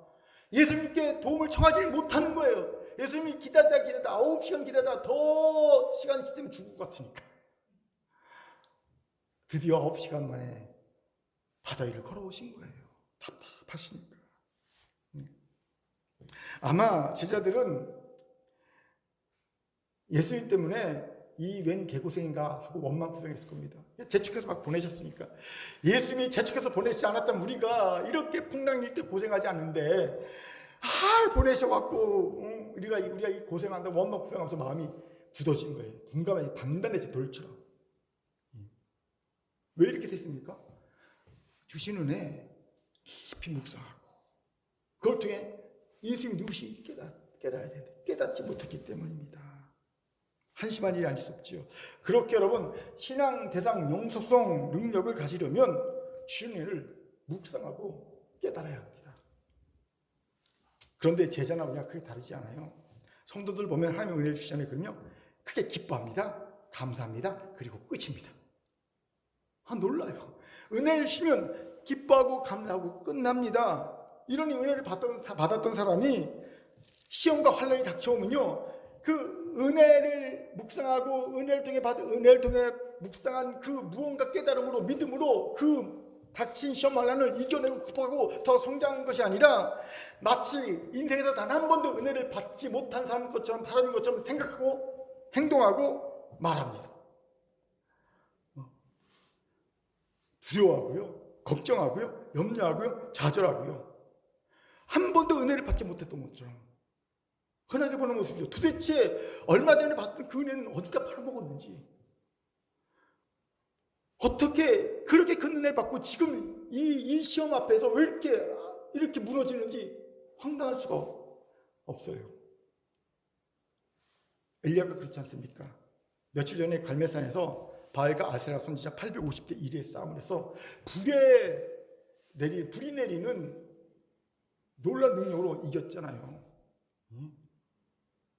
예수님께 도움을 청하지 못하는 거예요. 예수님이 기다리다 9시간 기다리다 더 시간 지나면 죽을 것 같으니까. 드디어 9시간 만에 바다 위를 걸어오신 거예요. 답답하시니까. 아마 제자들은 예수님 때문에 이 웬 개고생인가 하고 원망부정했을 겁니다. 재촉해서 막 보내셨으니까. 예수님이 재촉해서 보내시지 않았다면 우리가 이렇게 풍랑일 때 고생하지 않는데 보내셔갖고 우리가 이 고생한다고 원망부정하면서 마음이 굳어진 거예요. 둔감하게 단단해진 돌처럼. 왜 이렇게 됐습니까? 주신 은혜 깊이 묵상하고 그걸 통해 예수님이 누구시 깨달아야 되는데 깨닫지 못했기 때문입니다. 한심한 일이 아닐 수 없지요. 그렇게 여러분 신앙 대상 영속성 능력을 가지려면 주신 은혜를 묵상하고 깨달아야 합니다. 그런데 제자나 우리가 크게 다르지 않아요. 성도들 보면 하나님의 은혜를 주시잖아요. 그럼요 크게 기뻐합니다. 감사합니다. 그리고 끝입니다. 놀라요. 은혜를 주시면 기뻐하고 감사하고 끝납니다. 이런 은혜를 받았던 사람이 시험과 환난이 닥쳐오면요 그 은혜를 묵상하고 은혜를 통해 묵상한 그 무언가 깨달음으로 믿음으로 그 닥친 시험 환난을 이겨내고 극복하고 더 성장한 것이 아니라 마치 인생에서 단 한 번도 은혜를 받지 못한 사람인 것처럼 생각하고 행동하고 말합니다. 두려워하고요, 걱정하고요, 염려하고요, 좌절하고요. 한 번도 은혜를 받지 못했던 것처럼 흔하게 보는 모습이죠. 도대체 얼마 전에 받던 그 은혜는 어디다 팔아먹었는지, 어떻게 그렇게 큰 은혜를 받고 지금 이 시험 앞에서 왜 이렇게 무너지는지 황당할 수가 없어요. 엘리야가 그렇지 않습니까? 며칠 전에 갈멜산에서 바알과 아세라 선지자 850대 1의 싸움을 해서 불이 내리는 놀라운 능력으로 이겼잖아요.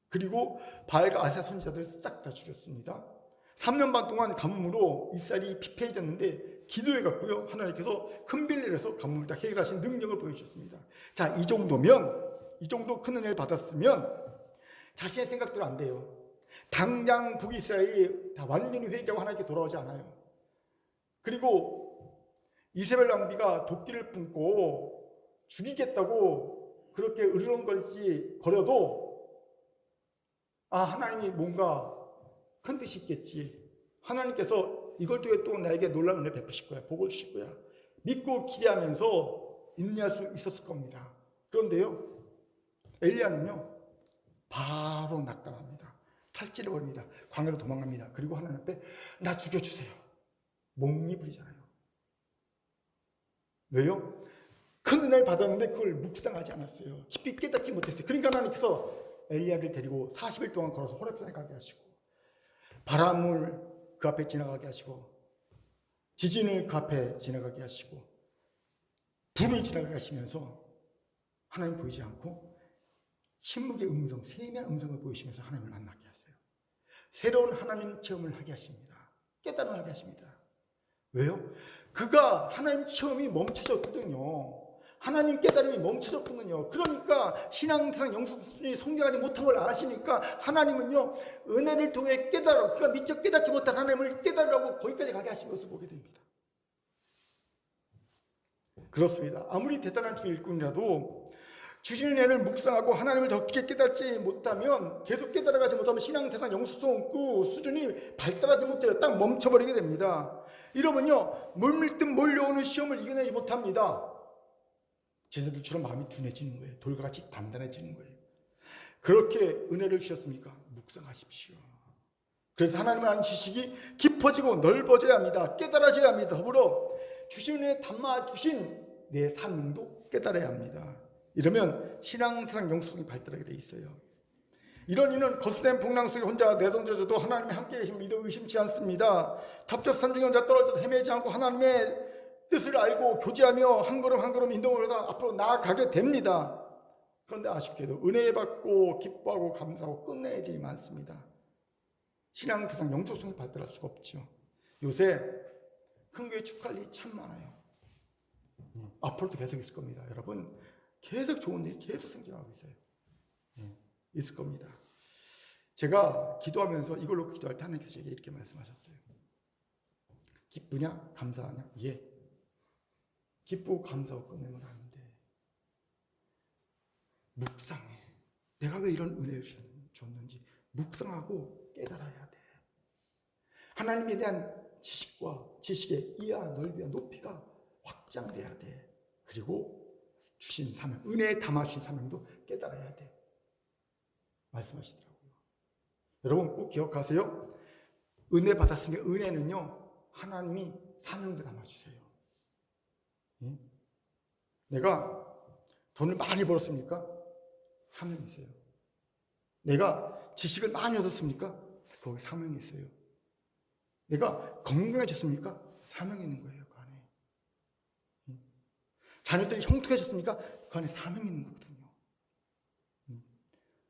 그리고 바알과 아세라 선지자들 싹 다 죽였습니다. 3년 반 동안 가뭄으로 이스라엘이 피폐해졌는데 기도해갖고요 하나님께서 큰 비를 내려서 가뭄을 다 해결하신 능력을 보여주셨습니다. 자, 이 정도 큰 은혜를 받았으면 자신의 생각대로 안 돼요. 당장 북이스라엘이 다 완전히 회개하고 하나님께 돌아오지 않아요. 그리고 이세벨 왕비가 도끼를 품고 죽이겠다고 그렇게 으르렁거리지 하나님이 뭔가 큰 뜻이 있겠지. 하나님께서 이걸 통해 또 나에게 놀라운 은혜를 베푸실 거야. 복을 주실 거야. 믿고 기대하면서 인내할 수 있었을 겁니다. 그런데요 엘리야는요 바로 낙담합니다. 탈진을 벌입니다. 광야로 도망갑니다. 그리고 하나님 앞에 나 죽여주세요. 몽리 부리잖아요. 왜요? 큰 은혜를 받았는데 그걸 묵상하지 않았어요. 깊이 깨닫지 못했어요. 그러니까 하나님께서 엘리야를 데리고 40일 동안 걸어서 호렙산에 가게 하시고 바람을 그 앞에 지나가게 하시고 지진을 그 앞에 지나가게 하시고 불을 지나가게 하시면서 하나님 보이지 않고 침묵의 음성, 세미한 음성을 보이시면서 하나님을 만나게 하세요. 새로운 하나님 체험을 하게 하십니다. 깨달음을 하게 하십니다. 왜요? 그가 하나님 체험이 멈춰졌거든요. 하나님 깨달음이 멈춰졌거든요. 그러니까 신앙상 영성 수준이 성장하지 못한 걸 아시니까 하나님은요 은혜를 통해 깨달아 그가 미처 깨닫지 못한 하나님을 깨달으라고 거기까지 가게 하신 것을 보게 됩니다. 그렇습니다. 아무리 대단한 주의 일꾼이라도 주시는 은혜를 묵상하고 하나님을 더 깊게 깨닫지 못하면 계속 깨달아가지 못하면 신앙 대상 영수성 수준이 발달하지 못해요. 딱 멈춰버리게 됩니다. 이러면요 물밀듯 몰려오는 시험을 이겨내지 못합니다. 제자들처럼 마음이 둔해지는 거예요. 돌과 같이 단단해지는 거예요. 그렇게 은혜를 주셨으니까 묵상하십시오. 그래서 하나님을 아는 지식이 깊어지고 넓어져야 합니다. 깨달아져야 합니다. 더불어 주신 은혜에 담아주신 내 사명도 깨달아야 합니다. 이러면 신앙상 영수성이 발달하게 돼 있어요. 이런 이는 거센 풍랑 속에 혼자 내던져져도 하나님이 함께 계심을 믿어 의심치 않습니다. 첩첩산 중에 혼자 떨어져도 헤매지 않고 하나님의 뜻을 알고 교제하며 한 걸음 한 걸음 인동을 하다 앞으로 나아가게 됩니다. 그런데 아쉽게도 은혜 받고 기뻐하고 감사하고 끝내야 일이 많습니다. 신앙 대상 영속성이 발달할 수가 없죠. 요새 큰 교회 축하할 일이 참 많아요. 앞으로도 계속 있을 겁니다. 여러분 계속 좋은 일이 계속 생겨나고 있어요. 있을 겁니다. 제가 기도하면서 이걸로 기도할 때 하나님께서 제게 이렇게 말씀하셨어요. 기쁘냐? 감사하냐? 예. 기쁘고 감사하고 끝내면 안 돼. 묵상해. 내가 왜 이런 은혜를 줬는지 묵상하고 깨달아야 돼. 하나님에 대한 지식의 이하 넓이와 높이가 확장돼야 돼. 그리고 주신 사명, 은혜에 담아주신 사명도 깨달아야 돼. 말씀하시더라고요. 여러분 꼭 기억하세요. 은혜 받았으면 은혜는요 하나님이 사명도 담아주세요. 내가 돈을 많이 벌었습니까? 사명이 있어요. 내가 지식을 많이 얻었습니까? 거기 사명이 있어요. 내가 건강해졌습니까? 사명이 있는 거예요. 그 안에. 자녀들이 형통해졌습니까? 그 안에 사명이 있는 거거든요.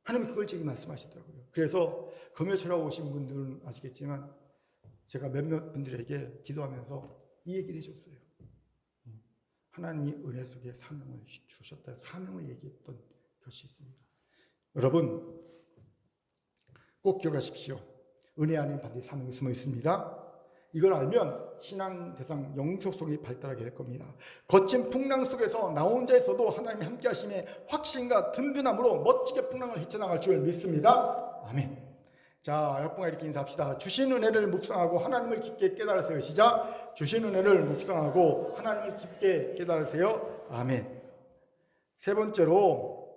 하나님이 그걸 제게 말씀하시더라고요. 그래서 금요철하고 오신 분들은 아시겠지만 제가 몇몇 분들에게 기도하면서 이 얘기를 해줬어요. 하나님이 은혜 속에 사명을 주셨다. 사명을 얘기했던 것이 있습니다. 여러분 꼭 기억하십시오. 은혜 안에 반드시 사명이 숨어 있습니다. 이걸 알면 신앙 대상 영속성이 발달하게 될 겁니다. 거친 풍랑 속에서 나 혼자 있어도 하나님이 함께 하심에 확신과 든든함으로 멋지게 풍랑을 헤쳐나갈 줄 믿습니다. 아멘. 자, 옆분과 이렇게 인사합시다. 주신 은혜를 묵상하고 하나님을 깊게 깨달으세요. 시작. 주신 은혜를 묵상하고 하나님을 깊게 깨달으세요. 아멘. 세 번째로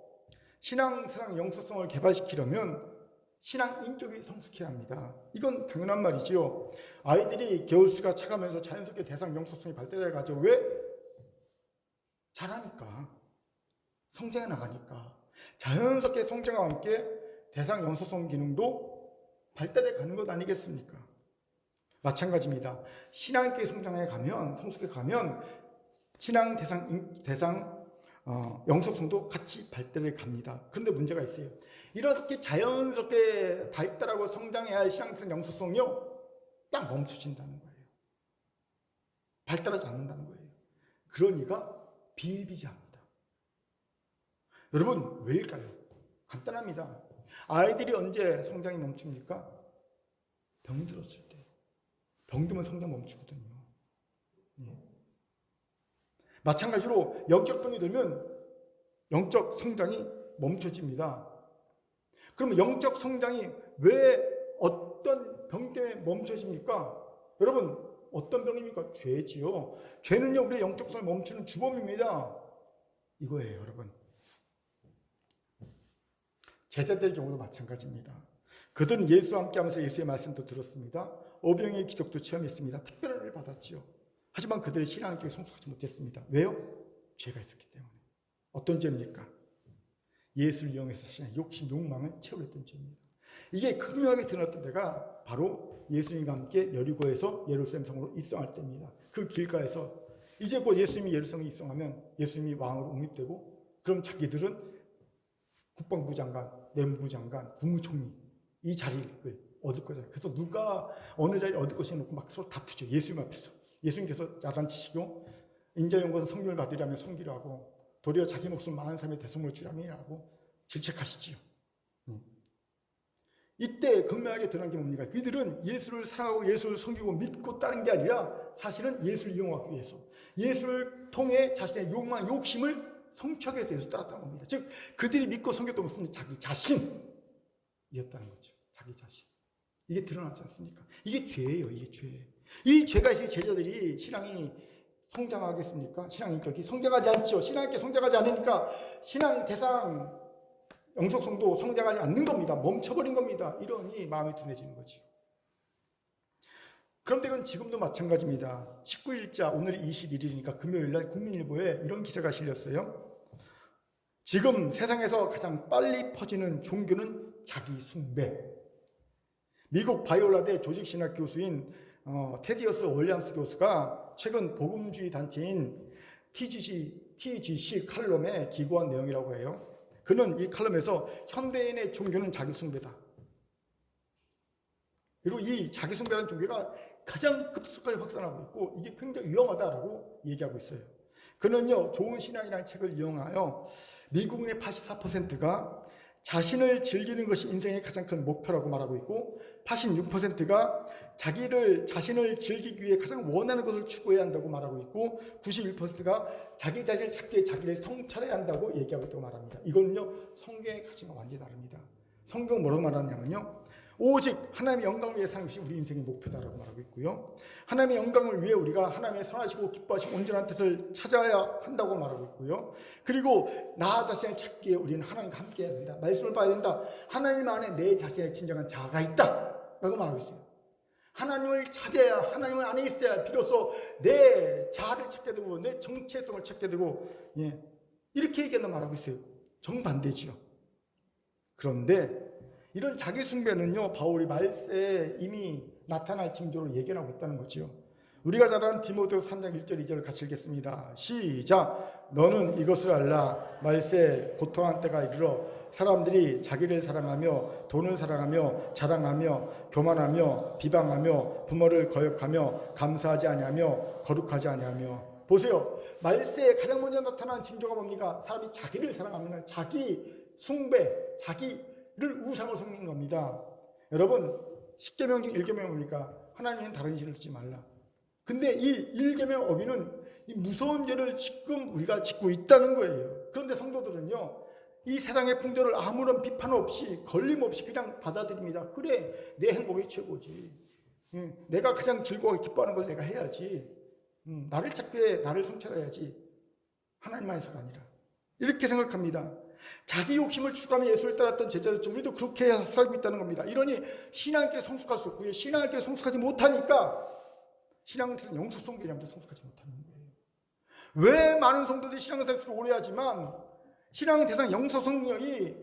신앙 세상 영속성을 개발시키려면 신앙 인격이 성숙해야 합니다. 이건 당연한 말이지요. 아이들이 겨울수가 차가면서 자연스럽게 대상 영속성이 발달해가죠. 왜? 잘하니까. 성장해 나가니까. 자연스럽게 성장과 함께 대상 영속성 기능도 발달해 가는 것 아니겠습니까? 마찬가지입니다. 신앙 있게 성장해 가면, 성숙해 가면 신앙 대상 영속성도 같이 발달해 갑니다. 그런데 문제가 있어요. 이렇게 자연스럽게 발달하고 성장해야 할 신앙성 영속성이요 딱 멈춰진다는 거예요. 발달하지 않는다는 거예요. 그러니까 비일비재합니다. 여러분 왜일까요? 간단합니다. 아이들이 언제 성장이 멈춥니까? 병들었을 때. 병들면 성장 멈추거든요. 예. 마찬가지로 영적 병이 들면 영적 성장이 멈춰집니다. 그러면 영적 성장이 왜 어떤 병 때문에 멈춰집니까? 여러분 어떤 병입니까? 죄지요. 죄는요 우리의 영적성을 멈추는 주범입니다. 이거예요 여러분. 제자들의 경우도 마찬가지입니다. 그들은 예수와 함께하면서 예수의 말씀도 들었습니다. 오병이의 기적도 체험했습니다. 특별한 은혜를 받았지요. 하지만 그들의 신앙이 성숙하지 못했습니다. 왜요? 죄가 있었기 때문에. 어떤 죄입니까? 예수를 이용해서 신앙, 욕심, 욕망을 채우려던 죄입니다. 이게 극명하게 드러났던 때가 바로 예수님과 함께 여리고에서 예루살렘 성으로 입성할 때입니다. 그 길가에서 이제 곧 예수님이 예루살렘에 입성하면 예수님이 왕으로 옹립되고 그럼 자기들은 국방부 장관, 내무부 장관, 국무총리 이 자리를 얻을 거잖아요. 그래서 누가 어느 자리를 얻을 것이냐 놓고 막 서로 다투죠. 예수님 앞에서. 예수님께서 야단치시고 인자연구원에서 성령을 받으려면 섬기려 하고 도리어 자기 목숨 많은 사람의 대성물 주람이라고 질책하시지요. 이때 극명하게 드러난 게 뭡니까? 그들은 예수를 사랑하고 예수를 섬기고 믿고 따른 게 아니라 사실은 예수를 이용하기 위해서 예수를 통해 자신의 욕망, 욕심을 성취하기 위해서 예수를 따랐다는 겁니다. 즉 그들이 믿고 섬겼던 것은 자기 자신이었다는 거죠. 자기 자신. 이게 드러나지 않습니까? 이게 죄예요. 이게 죄예요. 이 죄가 있을 제자들이 신앙이 성장하겠습니까? 신앙 인격이 성장하지 않죠. 신앙있게 성장하지 않으니까 신앙 대상 영속성도 성장하지 않는 겁니다. 멈춰버린 겁니다. 이러니 마음이 둔해지는 거죠. 그런데 이건 지금도 마찬가지입니다. 19일자, 오늘이 21일이니까 금요일날 국민일보에 이런 기사가 실렸어요. 지금 세상에서 가장 빨리 퍼지는 종교는 자기 숭배. 미국 바이올라대 조직신학 교수인 테디어스 월리엄스 교수가 최근 복음주의 단체인 TGC 칼럼에 기고한 내용이라고 해요. 그는 이 칼럼에서 현대인의 종교는 자기 숭배다. 그리고 이 자기 숭배라는 종교가 가장 급속하게 확산하고 있고 이게 굉장히 위험하다라고 얘기하고 있어요. 그는요, 좋은 신앙이라는 책을 이용하여 미국인의 84%가 자신을 즐기는 것이 인생의 가장 큰 목표라고 말하고 있고 86%가 자신을 즐기기 위해 가장 원하는 것을 추구해야 한다고 말하고 있고 91%가 자기 자신을 찾기 위해 자기를 성찰해야 한다고 얘기하고 있다고 말합니다. 이건요, 성경의 가치가 완전히 다릅니다. 성경은 뭐라고 말하냐면요, 오직 하나님의 영광을 위해 사는 것이 우리 인생의 목표다라고 말하고 있고요, 하나님의 영광을 위해 우리가 하나님의 선하시고 기뻐하시고 온전한 뜻을 찾아야 한다고 말하고 있고요, 그리고 나 자신을 찾기 위해 우리는 하나님과 함께 해야 된다. 말씀을 봐야 된다. 하나님 안에 내 자신의 진정한 자아가 있다 라고 말하고 있어요. 하나님을 찾아야, 하나님 안에 있어야 비로소 내 자아를 찾게 되고 내 정체성을 찾게 되고, 이렇게 얘기한다 말하고 있어요. 정반대지요. 그런데 이런 자기 숭배는요, 바울이 말세에 이미 나타날 징조로 예견하고 있다는 거죠. 우리가 잘 아는 디모데후서 3장 1절 2절을 같이 읽겠습니다. 시작. 너는 이것을 알라. 말세에 고통한 때가 이르러 사람들이 자기를 사랑하며 돈을 사랑하며 자랑하며 교만하며 비방하며 부모를 거역하며 감사하지 아니하며 거룩하지 아니하며. 보세요. 말세에 가장 먼저 나타나는 징조가 뭡니까? 사람이 자기를 사랑하면 자기 숭배, 자기를 우상으로 섬기는 겁니다. 여러분, 10계명 중 1계명이 뭡니까? 하나님은 다른 신을 두지 말라. 근데 이 1계명 어기는 이 무서운 죄를 지금 우리가 짓고 있다는 거예요. 그런데 성도들은요, 이 세상의 풍조를 아무런 비판 없이 걸림 없이 그냥 받아들입니다. 그래, 내 행복이 최고지. 내가 가장 즐거워 기뻐하는 걸 내가 해야지. 나를 찾기 위해 나를 성찰해야지. 하나님만에서가 아니라. 이렇게 생각합니다. 자기 욕심을 추구하며 예수를 따랐던 제자들, 우리도 그렇게 살고 있다는 겁니다. 이러니 신앙께 성숙할 수 없고요, 신앙께 성숙하지 못하니까 신앙에서 영속성 개념도 성숙하지 못하는 거예요. 왜 많은 성도들이 신앙생활을 오래 하지만 신앙 대상 영속성령이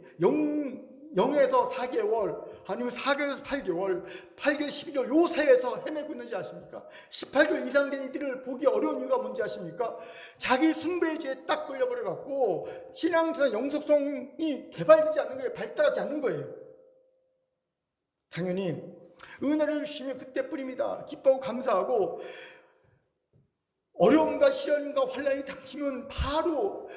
0에서 4개월 아니면 4개월에서 8개월, 8개월, 12개월 요 사이에서 헤매고 있는지 아십니까? 18개월 이상 된 이들을 보기 어려운 이유가 뭔지 아십니까? 자기 숭배의 죄에 딱 걸려버려갖고 신앙 대상 영속성이 개발되지 않는 거예요. 발달하지 않는 거예요. 당연히 은혜를 주시면 그때뿐입니다. 기뻐하고 감사하고, 어려움과 시련과 환난이 닥치면 바로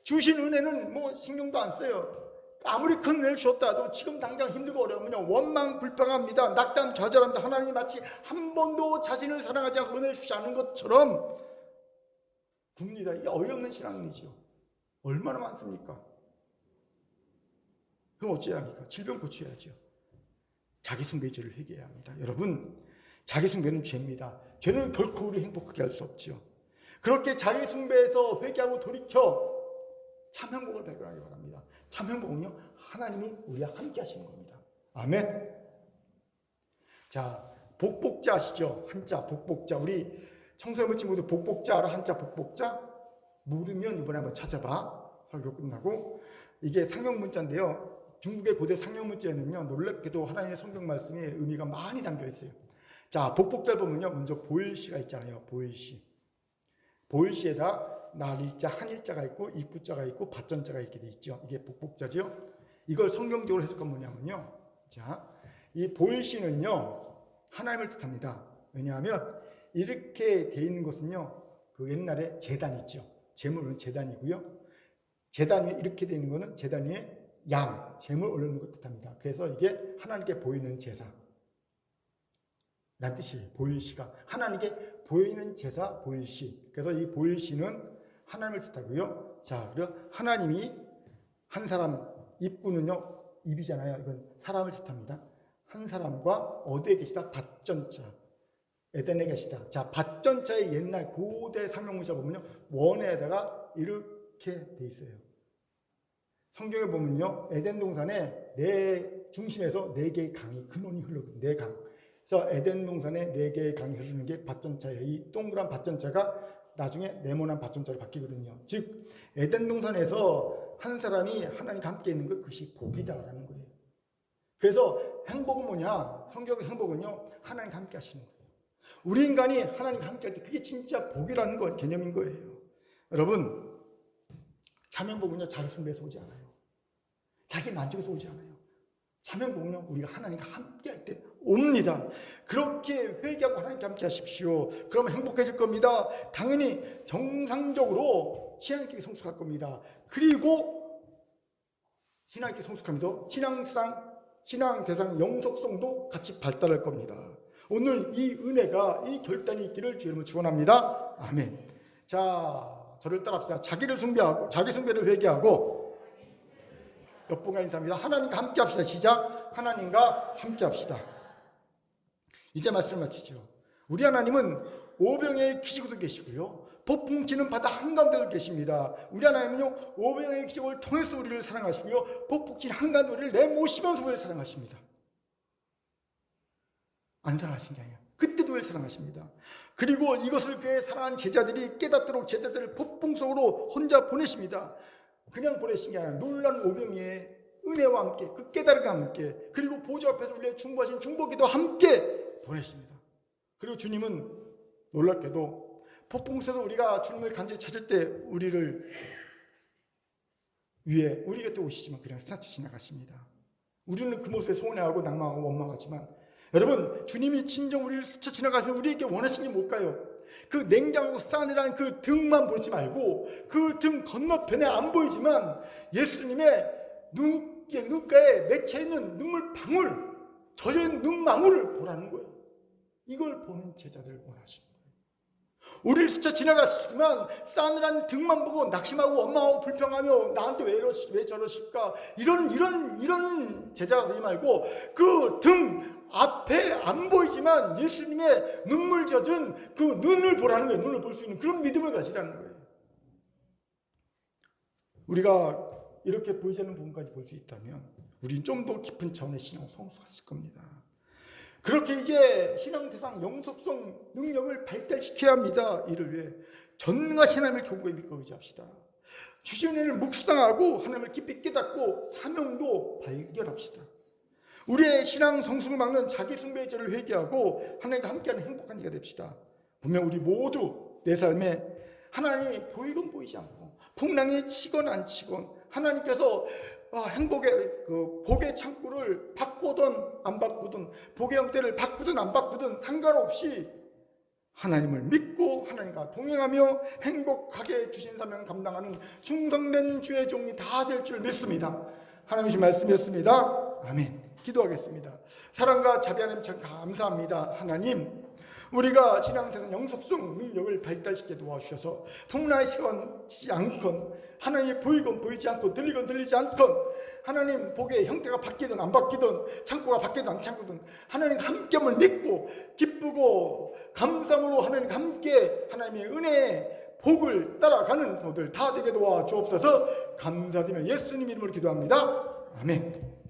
주신 은혜는 뭐 신경도 안 써요. 아무리 큰 은혜를 주셨다도 지금 당장 힘들고 어려우면 원망 불평합니다. 낙담 좌절합니다. 하나님이 마치 한 번도 자신을 사랑하지 않고 은혜를 주지 않은 것처럼 굽니다. 이게 어이없는 신앙이죠. 얼마나 많습니까? 그럼 어찌해야 합니까? 질병 고쳐야죠. 자기 숭배의 죄를 회개해야 합니다. 여러분, 자기 숭배는 죄입니다. 죄는 결코 우리 행복하게 할 수 없죠. 그렇게 자기 숭배에서 회개하고 돌이켜 참 행복을 발견하기 바랍니다. 참 행복은요, 하나님이 우리와 함께 하시는 겁니다. 아멘. 자, 복복자 아시죠? 한자 복복자. 우리 청소년 친구들 복복자 알아? 한자 복복자? 모르면 이번에 한번 찾아봐. 설교 끝나고. 이게 상형문자인데요, 중국의 고대 상형문자에는요, 놀랍게도 하나님의 성경 말씀에 의미가 많이 담겨 있어요. 자, 복복자 보면요, 먼저 보일시가 있잖아요. 보일시. 보일시에다 날일자, 한일자가 있고 입구자가 있고 밭전자가 있게 돼 있죠. 이게 복복자죠. 이걸 성경적으로 해석하면 뭐냐면요, 자, 이 보일시는요, 하나님을 뜻합니다. 왜냐하면 이렇게 돼 있는 것은요, 그 옛날에 제단 있죠. 제물은 제단이고요, 제단 위에 이렇게 되는 거는 제단 위에 양, 제물 올려놓는 것 뜻합니다. 그래서 이게 하나님께 보이는 제사 라는 뜻이에요. 보일시가 하나님께 보이는 제사, 보일시. 그래서 이 보일시는 하나님을 뜻하고요. 자, 그리고 하나님이 한 사람, 입구는요, 입이잖아요. 이건 사람을 뜻합니다. 한 사람과 어디에 계시다? 밭전자. 에덴에 계시다. 자, 밭전자의 옛날 고대 상용문자 보면요, 원에다가 이렇게 돼 있어요. 성경에 보면요, 에덴 동산에 중심에서 4개의 강이, 근원이 흐르거든요. 4강. 그래서 에덴 동산에 4개의 강이 흐르는 게 밭전자예요. 이 동그란 밭전자가 나중에 네모난 밭전자로 바뀌거든요. 즉 에덴 동산에서 한 사람이 하나님과 함께 있는 것, 그것이 복이다라는 거예요. 그래서 행복은 뭐냐? 성경의 행복은요, 하나님과 함께 하시는 거예요. 우리 인간이 하나님과 함께 할 때 그게 진짜 복이라는 건 개념인 거예요. 여러분, 참 행복은요, 자기 숭배에서 오지 않아요. 자기 만족에서 오지 않아요. 참 행복은요, 우리가 하나님과 함께 할 때 옵니다. 그렇게 회개하고 하나님과 함께 하십시오. 그러면 행복해질 겁니다. 당연히 정상적으로 신앙있게 성숙할 겁니다. 그리고 신앙있게 성숙하면서 신앙 대상 영속성도 같이 발달할 겁니다. 오늘 이 은혜가, 이 결단이 있기를 주의 이름으로 축원합니다. 아멘. 자, 저를 따라합시다. 자기를 숭배하고, 자기 숭배를 회개하고, 옆분과 인사합니다. 하나님과 함께 합시다. 시작. 하나님과 함께 합시다. 이제 말씀을 마치죠. 우리 하나님은 오병이어의 기지고도 계시고요, 폭풍치는 바다 한가운데도 계십니다. 우리 하나님은요, 오병이어의 기적을 통해서 우리를 사랑하시고요, 폭풍치는 한가운데 우리를 내모시면서 우리를 사랑하십니다. 안 사랑하신 게 아니라 그때도 우리를 사랑하십니다. 그리고 이것을 그의 사랑하는 제자들이 깨닫도록 제자들을 폭풍 속으로 혼자 보내십니다. 그냥 보내신 게 아니라 놀란 오병이의 은혜와 함께, 그 깨달음과 함께, 그리고 보좌 앞에서 우리의 중보하신 중보기도 함께 보내십니다. 그리고 주님은 놀랍게도 폭풍 속에서 우리가 주님을 간절히 찾을 때 우리를 위해 우리 곁에 오시지만 그냥 스쳐 지나가십니다. 우리는 그 모습에 서운해하고 낭망하고 원망하지만, 여러분, 주님이 진정 우리를 스쳐 지나가시면 우리에게 원하시는 게 뭘까요? 그 냉장고 싸늘한 그 등만 보지 말고, 그 등 건너편에 안 보이지만 예수님의 눈가에 맺혀있는 눈물 방울, 젖어있는 눈망울을 보라는 거예요. 이걸 보는 제자들을 원하십니다. 우리를 스쳐 지나가시지만 싸늘한 등만 보고 낙심하고 원망하고 불평하며 나한테 왜 저러실까, 이런 제자가 되지 말고, 그 등 앞에 안 보이지만 예수님의 눈물 젖은 그 눈을 보라는 거예요. 눈을 볼 수 있는 그런 믿음을 가지라는 거예요. 우리가 이렇게 보이지 않는 부분까지 볼 수 있다면 우리는 좀 더 깊은 차원의 신앙을 성숙했을 겁니다. 그렇게 이제 신앙 대상 영속성 능력을 발달시켜야 합니다. 이를 위해 전능하신 하나님을 견고히 믿고 의지합시다. 주신 은혜를 묵상하고 하나님을 깊이 깨닫고 사명도 발견합시다. 우리의 신앙 성숙을 막는 자기 숭배의 죄를 회개하고 하나님과 함께하는 행복한 이가 됩시다. 분명 우리 모두 내 삶에 하나님이 보이건 보이지 않고, 풍랑이 치건 안 치건, 하나님께서 행복의 복의 창구를 바꾸든 안 바꾸든, 복의 형태를 바꾸든 안 바꾸든 상관없이 하나님을 믿고 하나님과 동행하며 행복하게 주신 사명 감당하는 충성된 주의 종이 다 될 줄 믿습니다. 하나님의 말씀이었습니다. 아멘. 기도하겠습니다. 사랑과 자비 하나님 참 감사합니다. 하나님, 우리가 신앙대상 영속성 능력을 발달시켜 도와주셔서 풍랑이치지 않건, 하나님이 보이건 보이지 않고 들리건 들리지 않건, 하나님 복의 형태가 바뀌든 안 바뀌든, 창고가 바뀌든 안 창고든 하나님 함께함을 믿고 기쁘고 감사함으로 하나님과 함께 하나님의 은혜의 복을 따라가는 성도들 다 되게 도와주옵소서. 감사드리며 예수님 이름으로 기도합니다. 아멘.